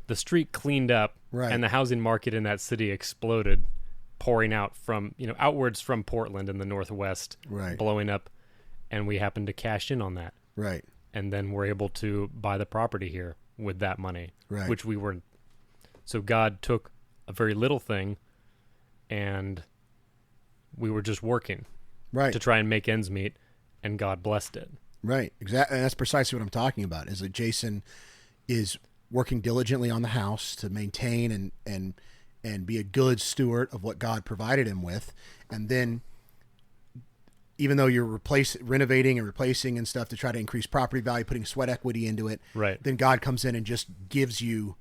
the street cleaned up and the housing market in that city exploded, pouring out from, outwards from Portland in the Northwest, blowing up. And we happened to cash in on that. Right. And then we're able to buy the property here with that money, which we weren't. So God took a very little thing and we were just working to try and make ends meet, and God blessed it. Right. Exactly. And that's precisely what I'm talking about, is that Jason is working diligently on the house to maintain and be a good steward of what God provided him with. And then even though you're renovating and replacing and stuff to try to increase property value, putting sweat equity into it, then God comes in and just gives you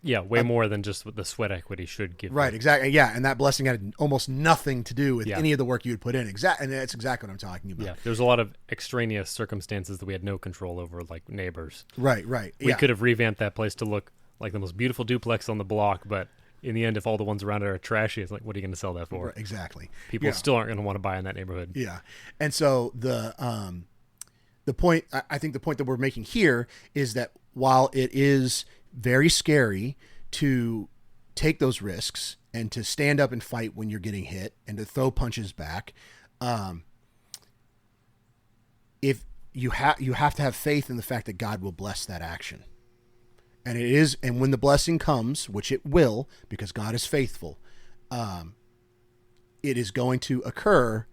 way more than just what the sweat equity should give. Right, exactly. Yeah, and that blessing had almost nothing to do with any of the work you would put in. And that's exactly what I'm talking about. Yeah, there's a lot of extraneous circumstances that we had no control over, like neighbors. Right. We could have revamped that place to look like the most beautiful duplex on the block, but in the end, if all the ones around it are trashy, it's like, what are you going to sell that for? Right, exactly. People still aren't going to want to buy in that neighborhood. Yeah. And so the point, I think the point that we're making here is that while it is very scary to take those risks and to stand up and fight when you're getting hit and to throw punches back, if you have to have faith in the fact that God will bless that action. And it is, and when the blessing comes, which it will, because God is faithful, it is going to occur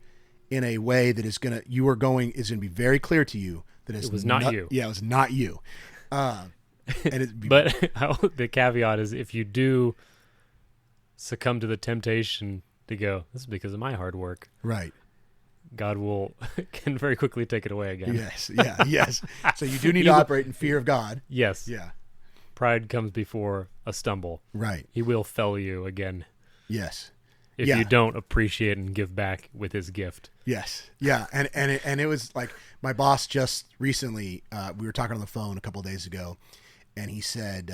in a way that is going to be very clear to you that it was not you. Yeah, it was not you. And it, But the caveat is if you do succumb to the temptation to go, this is because of my hard work, right. God can very quickly take it away again. Yes. Yeah. Yes. So you do need to operate in fear of God. Yes. Yeah. Pride comes before a stumble. Right. He will fell you again. Yes. If you don't appreciate and give back with his gift. Yes. Yeah. And it was like my boss just recently, we were talking on the phone a couple of days ago, and he said,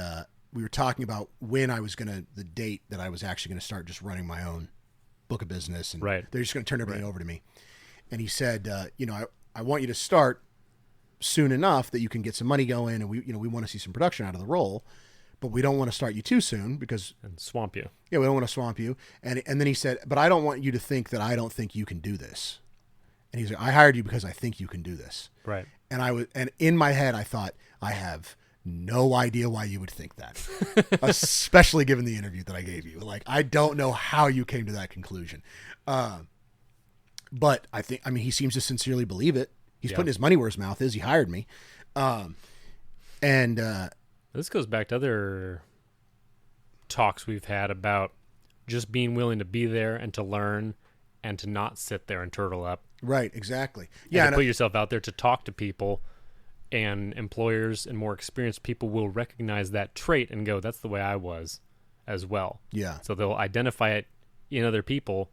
we were talking about when I was the date that I was actually going to start just running my own book of business. And right. they're just going to turn everything over to me. And he said, I want you to start soon enough that you can get some money going, and we want to see some production out of the role, but we don't want to start you too soon and swamp you. Yeah, we don't want to swamp you. And then he said, but I don't want you to think that I don't think you can do this. And he's like, I hired you because I think you can do this. Right. And in my head, I thought, I have no idea why you would think that, especially given the interview that I gave you. Like, I don't know how you came to that conclusion. But he seems to sincerely believe it. He's putting his money where his mouth is. He hired me. This goes back to other talks we've had about just being willing to be there and to learn and to not sit there and turtle up. Right, exactly. Yeah, and to put yourself out there to talk to people, and employers and more experienced people will recognize that trait and go, that's the way I was as well. Yeah. So they'll identify it in other people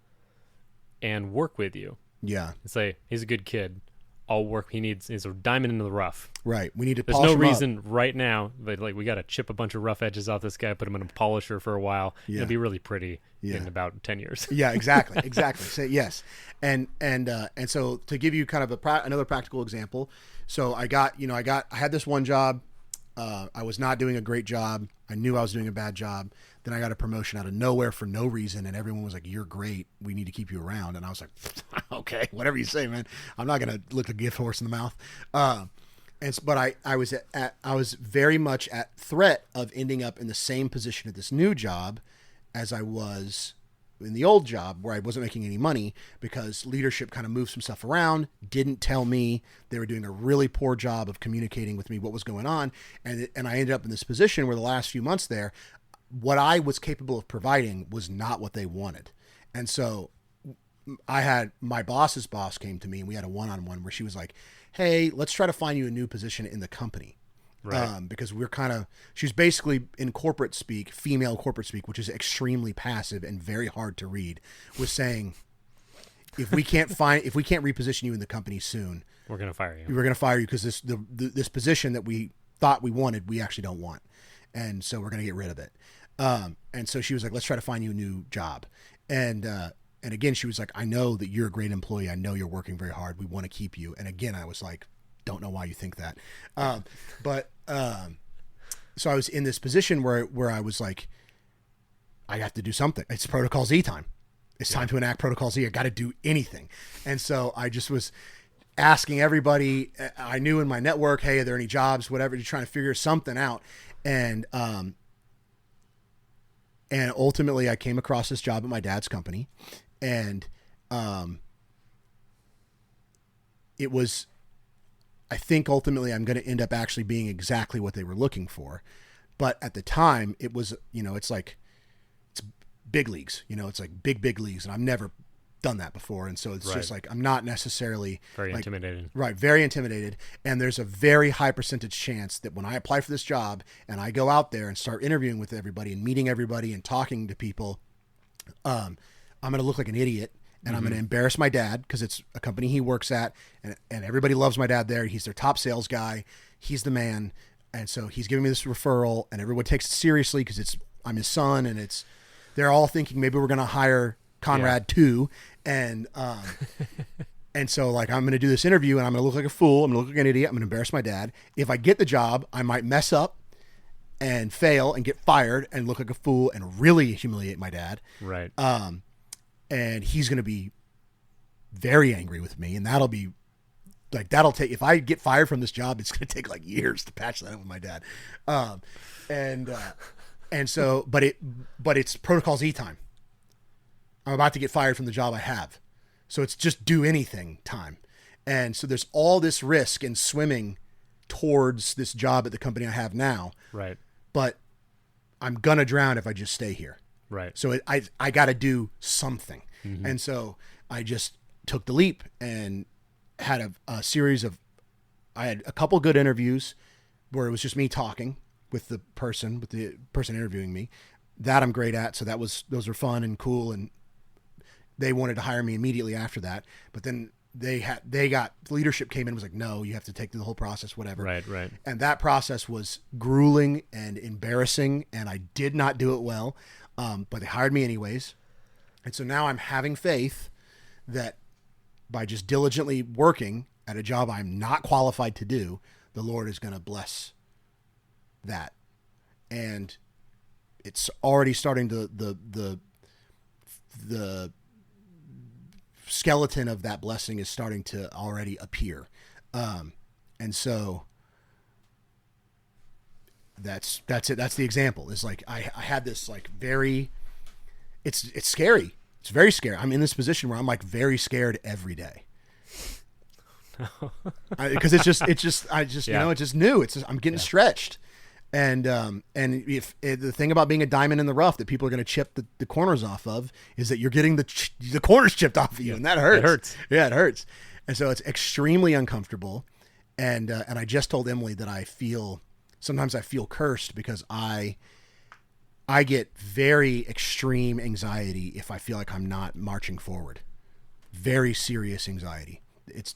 and work with you. Yeah. And say, he's a good kid. I'll work. He's a diamond in the rough. Right. We need to There's polish no him reason up. right now that we got to chip a bunch of rough edges off this guy, put him in a polisher for a while. Yeah. It'll be really pretty in about 10 years. Yeah, exactly. Exactly. Say yes. And so to give you kind of another practical example. So I had this one job. I was not doing a great job. I knew I was doing a bad job. Then I got a promotion out of nowhere for no reason, and everyone was like, "You're great. We need to keep you around." And I was like, "Okay, whatever you say, man. I'm not gonna look a gift horse in the mouth." But I was very much at threat of ending up in the same position at this new job as I was in the old job, where I wasn't making any money because leadership kind of moved some stuff around, didn't tell me. They were doing a really poor job of communicating with me what was going on. And I ended up in this position where the last few months there, what I was capable of providing was not what they wanted. And so I had my boss's boss came to me, and we had a one-on-one where she was like, "Hey, let's try to find you a new position in the company." Right. Because she's basically in corporate speak, female corporate speak, which is extremely passive and very hard to read, was saying, if we can't reposition you in the company soon, we're going to fire you. We're going to fire you because this position that we thought we wanted, we actually don't want. And so we're going to get rid of it. And so she was like, let's try to find you a new job. And again, she was like, I know that you're a great employee. I know you're working very hard. We want to keep you. And again, I was like, don't know why you think that. So I was in this position where I was like, I have to do something. It's Protocol Z time. It's time to enact Protocol Z. I got to do anything. And so I just was asking everybody I knew in my network, hey, are there any jobs, whatever, just trying to figure something out. And ultimately I came across this job at my dad's company, and it was, I think ultimately I'm going to end up actually being exactly what they were looking for. But at the time it was, it's like, it's big leagues, it's like big leagues. And I've never done that before. And so it's just like, I'm not necessarily very intimidated. Right. Very intimidated. And there's a very high percentage chance that when I apply for this job and I go out there and start interviewing with everybody and meeting everybody and talking to people, I'm going to look like an idiot. And I'm going to embarrass my dad because it's a company he works at, and everybody loves my dad there. He's their top sales guy. He's the man. And so he's giving me this referral, and everyone takes it seriously because I'm his son, and they're all thinking maybe we're going to hire Conrad too. And, and so like, I'm going to do this interview and I'm going to look like a fool. I'm going to look like an idiot. I'm going to embarrass my dad. If I get the job, I might mess up and fail and get fired and look like a fool and really humiliate my dad. Right. And he's going to be very angry with me. And that'll take, if I get fired from this job, it's going to take like years to patch that up with my dad. And so, but it's Protocol Z time. I'm about to get fired from the job I have. So it's just do anything time. And so there's all this risk in swimming towards this job at the company I have now. Right. But I'm going to drown if I just stay here. Right. So I got to do something. Mm-hmm. And so I just took the leap and had a series of, I had a couple good interviews where it was just me talking with the person interviewing me. That I'm great at. So those were fun and cool. And they wanted to hire me immediately after that. But then leadership came in and was like, no, you have to take the whole process, whatever. Right, right. And that process was grueling and embarrassing, and I did not do it well. But they hired me anyways. And so now I'm having faith that by just diligently working at a job I'm not qualified to do, the Lord is going to bless that. And it's already starting to, the skeleton of that blessing is starting to already appear. And so that's it. That's the example. It's like, I had this like it's scary. It's very scary. I'm in this position where I'm like very scared every day. Because it's just, you know, it's just new. I'm getting stretched. And if the thing about being a diamond in the rough that people are going to chip the corners off of is that you're getting the corners chipped off of you, and that hurts. It hurts. Yeah, it hurts. And so it's extremely uncomfortable. And I just told Emily that sometimes I feel cursed because I get very extreme anxiety if I feel like I'm not marching forward. Very serious anxiety. It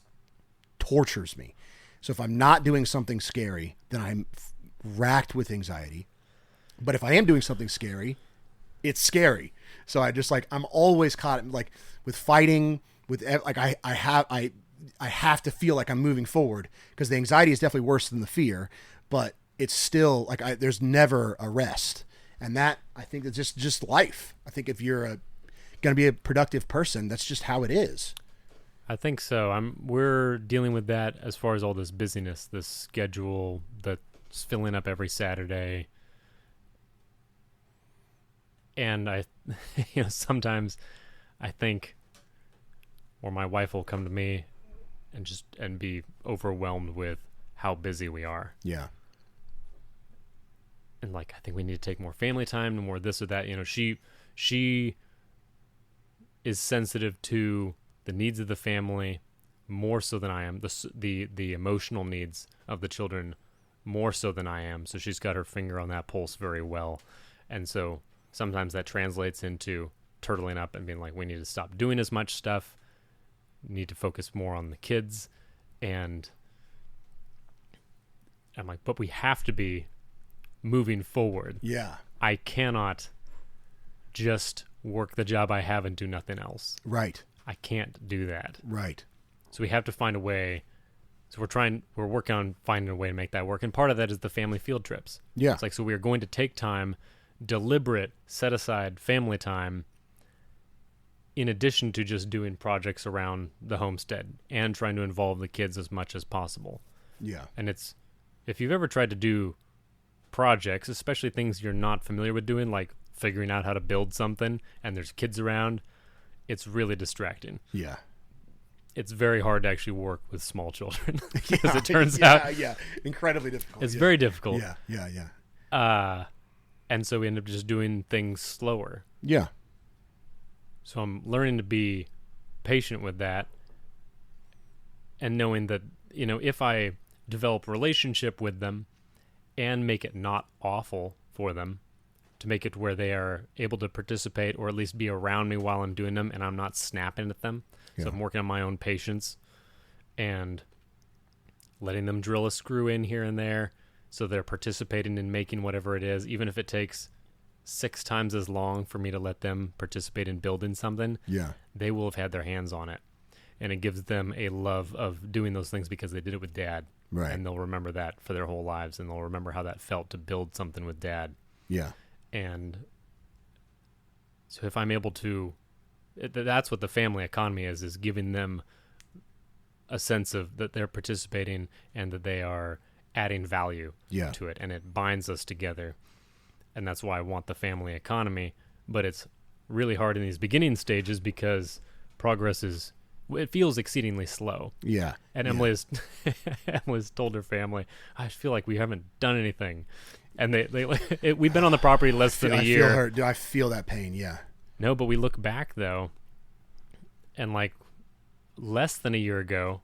tortures me. So if I'm not doing something scary, then I'm racked with anxiety. But if I am doing something scary, it's scary. So I'm always caught like with fighting with like I have to feel like I'm moving forward because the anxiety is definitely worse than the fear, but it's still like there's never a rest. And that, I think it's just life. I think if you're going to be a productive person, that's just how it is. I think so. We're dealing with that as far as all this busyness, this schedule that's filling up every Saturday. And sometimes I think, or my wife will come to me and be overwhelmed with how busy we are. Yeah. And like, I think we need to take more family time, more this or that. You know, she is sensitive to the needs of the family more so than I am. The emotional needs of the children more so than I am. So she's got her finger on that pulse very well. And so sometimes that translates into turtling up and being like, we need to stop doing as much stuff. Need to focus more on the kids. And I'm like, but we have to be moving forward. Yeah. I cannot just work the job I have and do nothing else. Right. I can't do that. Right. So we have to find a way. So we're working on finding a way to make that work. And part of that is the family field trips. Yeah. It's like, so we are going to take time, deliberate, set aside family time, in addition to just doing projects around the homestead and trying to involve the kids as much as possible. Yeah. And if you've ever tried to do projects, especially things you're not familiar with doing, like figuring out how to build something and there's kids around, it's really distracting. Yeah. It's very hard to actually work with small children because it turns out incredibly difficult. It's very difficult. Yeah. And so we end up just doing things slower. Yeah. So I'm learning to be patient with that and knowing that, if I develop a relationship with them and make it not awful for them, to make it where they are able to participate or at least be around me while I'm doing them and I'm not snapping at them. Yeah. So I'm working on my own patience and letting them drill a screw in here and there so they're participating in making whatever it is, even if it takes 6 times as long for me to let them participate in building something. Yeah. They will have had their hands on it. And it gives them a love of doing those things because they did it with Dad. Right. And they'll remember that for their whole lives, and they'll remember how that felt to build something with Dad. Yeah. And so if I'm able to, that's what the family economy is giving them a sense of that they're participating and that they are adding value to it. And it binds us together. And that's why I want the family economy. But it's really hard in these beginning stages because progress is it feels exceedingly slow. Yeah. And Emily's told her family, I feel like we haven't done anything. And we've been on the property less than a year. I feel that pain. Yeah. No, but we look back though, and like less than a year ago,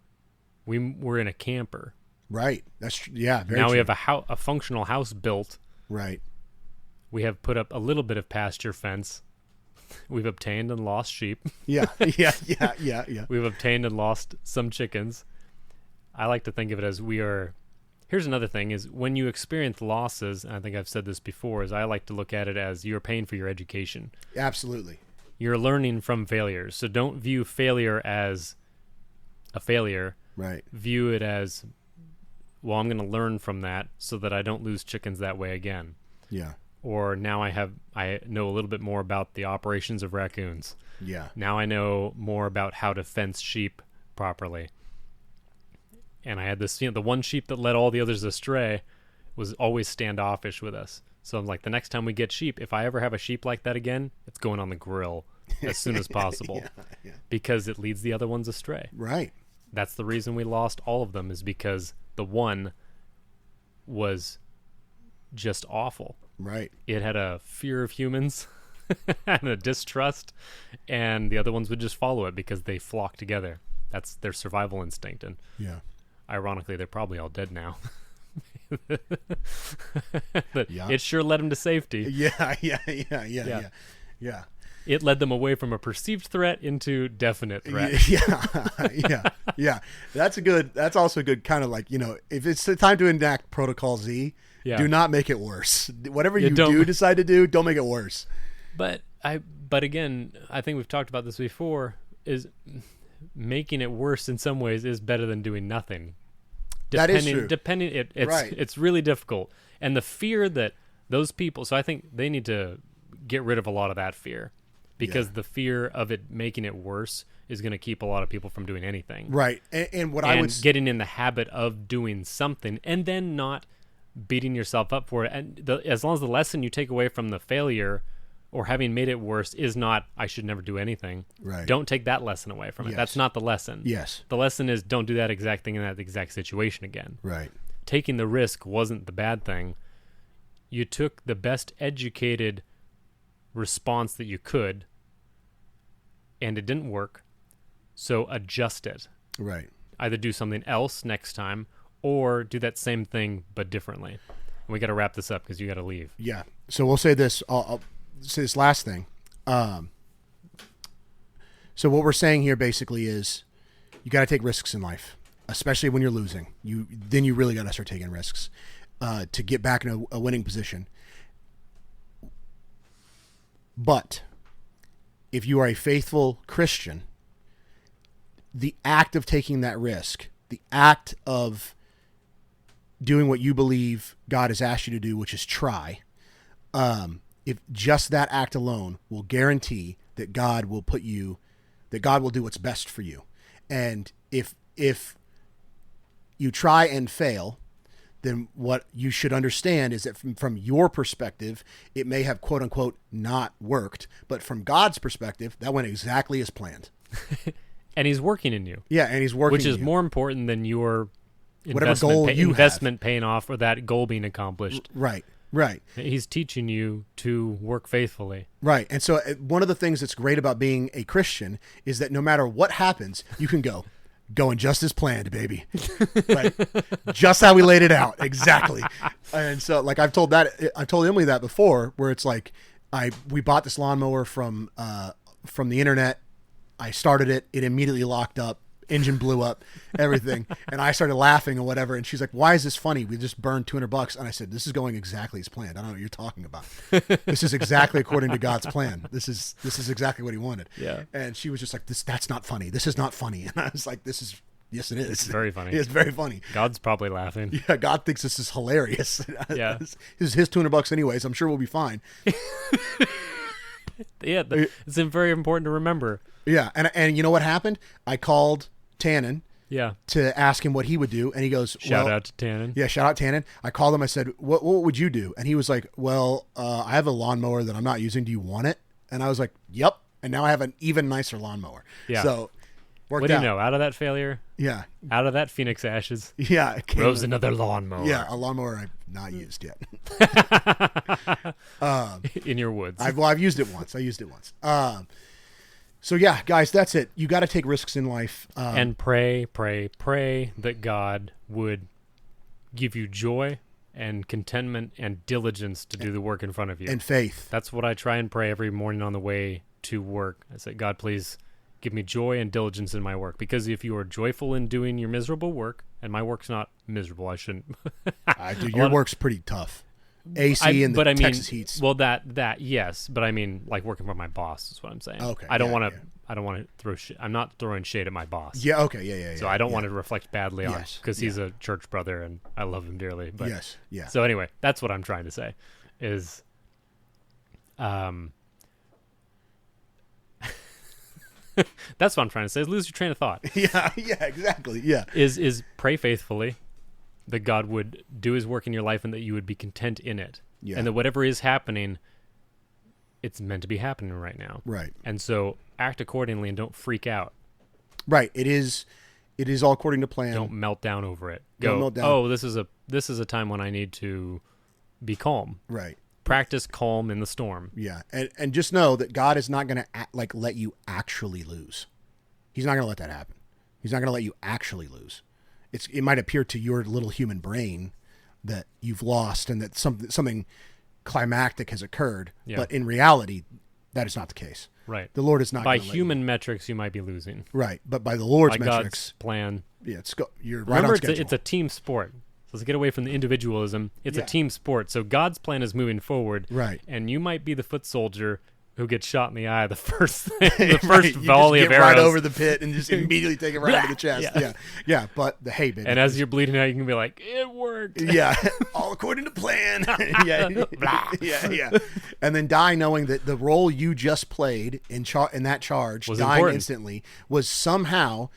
we were in a camper. Right. That's now true. We have a functional house built. Right. We have put up a little bit of pasture fence. We've obtained and lost sheep. Yeah. We've obtained and lost some chickens. I like to think of it as here's another thing is when you experience losses, and I think I've said this before, is I like to look at it as you're paying for your education. Absolutely. You're learning from failures. So don't view failure as a failure. Right. View it as, well, I'm going to learn from that so that I don't lose chickens that way again. Yeah. Or now I know a little bit more about the operations of raccoons. Yeah. Now I know more about how to fence sheep properly. And I had this, the one sheep that led all the others astray was always standoffish with us. So I'm like, the next time we get sheep, if I ever have a sheep like that again, it's going on the grill as soon as possible because it leads the other ones astray. Right. That's the reason we lost all of them, is because the one was just awful. Right. It had a fear of humans and a distrust, and the other ones would just follow it because they flock together. That's their survival instinct. And ironically, they're probably all dead now. But it sure led them to safety. Yeah. It led them away from a perceived threat into definite threat. Yeah. That's also good kind of like, if it's the time to enact Protocol Z, do not make it worse. Whatever you do decide to do, don't make it worse. But again, I think we've talked about this before, is making it worse in some ways is better than doing nothing. That is true. It's really difficult. And the fear that those people, so I think they need to get rid of a lot of that fear, because the fear of it making it worse is going to keep a lot of people from doing anything. Right. And getting in the habit of doing something and then not beating yourself up for it. And as long as the lesson you take away from the failure or having made it worse is not, I should never do anything. Right. Don't take that lesson away from it. Yes. That's not the lesson. Yes. The lesson is don't do that exact thing in that exact situation again. Right. Taking the risk wasn't the bad thing. You took the best educated response that you could, and it didn't work. So adjust it. Right. Either do something else next time or do that same thing but differently. And we got to wrap this up because you got to leave. Yeah. So we'll say this. I'll say this last thing. So what we're saying here basically is you got to take risks in life, especially when you're losing. Then you really got to start taking risks to get back in a winning position. But if you are a faithful Christian, the act of taking that risk, the act of doing what you believe God has asked you to do, which is try, if just that act alone will guarantee that God will do what's best for you. And if you try and fail, then what you should understand is that from your perspective, it may have quote unquote not worked, but from God's perspective, that went exactly as planned. And he's working in you. Yeah, and he's working which in is you. more important than your whatever goal you investment paying off or that goal being accomplished. Right. He's teaching you to work faithfully. Right. And so one of the things that's great about being a Christian is that no matter what happens, you can going just as planned, baby. Right. Just how we laid it out. Exactly. And so like I've told Emily that before, where it's like we bought this lawnmower from the internet. I started it. It immediately locked up. Engine blew up, everything. And I started laughing or whatever. And she's like, why is this funny? We just burned $200. And I said, this is going exactly as planned. I don't know what you're talking about. This is exactly according to God's plan. This is exactly what he wanted. Yeah. And she was just like, that's not funny. This is not funny. And I was like, yes, it is. It's very funny. It's very funny. God's probably laughing. Yeah. God thinks this is hilarious. Yeah. This is his $200 anyways. I'm sure we'll be fine. Yeah. It's very important to remember. Yeah. And you know what happened? I called Tannen to ask him what he would do, and he goes, shout out to Tannen. Yeah, shout out Tannen. I called him. I said, what would you do? And he was like, well, I have a lawnmower that I'm not using. Do you want it? And I was like, yep. And now I have an even nicer lawnmower. Yeah. So Worked what do you out. know? Out of that failure, Yeah. out of that Phoenix ashes, Yeah. It came rose another lawnmower. Yeah, a lawnmower I've not used yet. In your woods. I've used it once. So yeah, guys, that's it. You got to take risks in life. And pray that God would give you joy and contentment and diligence to do the work in front of you. And faith. That's what I try and pray every morning on the way to work. I say, God, please give me joy and diligence in my work. Because if you are joyful in doing your miserable work, and my work's not miserable, I shouldn't. Your work's pretty tough. AC and Texas heats. Well, that yes, but I mean, like working for my boss is what I'm saying. Okay, I don't want to. I don't want to throw. I'm not throwing shade at my boss. Yeah. Okay. Yeah. So I don't want to reflect badly on Yes, because he's a church brother and I love him dearly. But Yes. Yeah. So anyway, that's what I'm trying to say. Is that's what I'm trying to say. Is lose your train of thought. Yeah. Yeah. Exactly. Yeah. Is pray faithfully that God would do his work in your life and that you would be content in it. Yeah. And that whatever is happening, it's meant to be happening right now. Right. And so act accordingly and don't freak out. Right. It is all according to plan. Don't melt down over it. Don't Go, melt down. oh, this is a time when I need to be calm. Right. Practice calm in the storm. Yeah. And just know that God is not going to let you actually lose. He's not going to let that happen. He's not going to let you actually lose. It might appear to your little human brain that you've lost and that something climactic has occurred, but in reality, that is not the case. Right. The Lord is not by gonna human metrics. You might be losing. Right, but by the Lord's by metrics, God's plan. yeah, you're right Remember, on schedule. it's a team sport. So let's get away from the individualism. It's a team sport. So God's plan is moving forward. Right. And you might be the foot soldier who gets shot in the eye the first thing, the Right, first you volley just of get arrows. right over the pit and just immediately take it right into the chest. Yeah. But hey, baby. And as you're bleeding out, you can be like, "It worked." Yeah, all according to plan. Yeah. And then die knowing that the role you just played in that charge, Was dying important. instantly, was somehow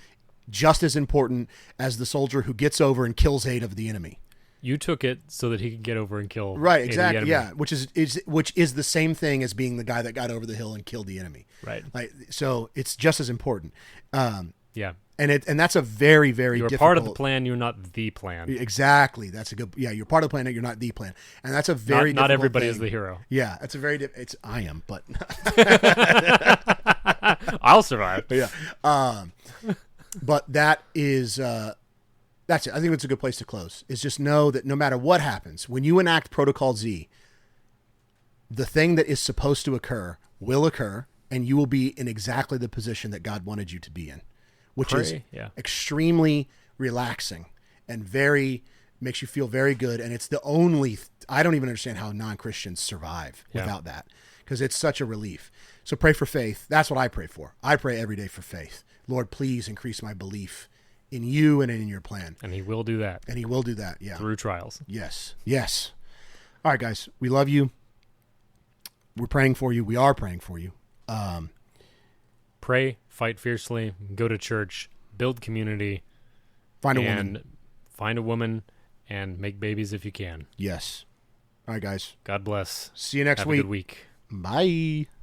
just as important as the soldier who gets over and kills 8 of the enemy. You took it so that he could get over and kill. Right, 8 of the exactly. enemy. Yeah, which is the same thing as being the guy that got over the hill and killed the enemy. Right. Like, so it's just as important. Yeah. And that's a very, very You're difficult. part of the plan. You're not the plan. Exactly. That's a good. Yeah, you're part of the plan. You're not the plan, and that's a very Not difficult everybody thing. is the hero. Yeah, that's a very. I am, but I'll survive. yeah. But that is. That's it. I think it's a good place to close. Is just know that no matter what happens, when you enact Protocol Z, the thing that is supposed to occur will occur, and you will be in exactly the position that God wanted you to be in, which is extremely relaxing and makes you feel very good. And it's the only. I don't even understand how non-Christians survive without that, because it's such a relief. So pray for faith. That's what I pray for. I pray every day for faith. Lord, please increase my belief in you and in your plan. And he will do that. And he will do that, yeah. Through trials. Yes. Yes. All right, guys. We love you. We're praying for you. We are praying for you. Pray, fight fiercely, go to church, build community. Find a woman and make babies if you can. Yes. All right, guys. God bless. See you next Have week. a good week. Bye.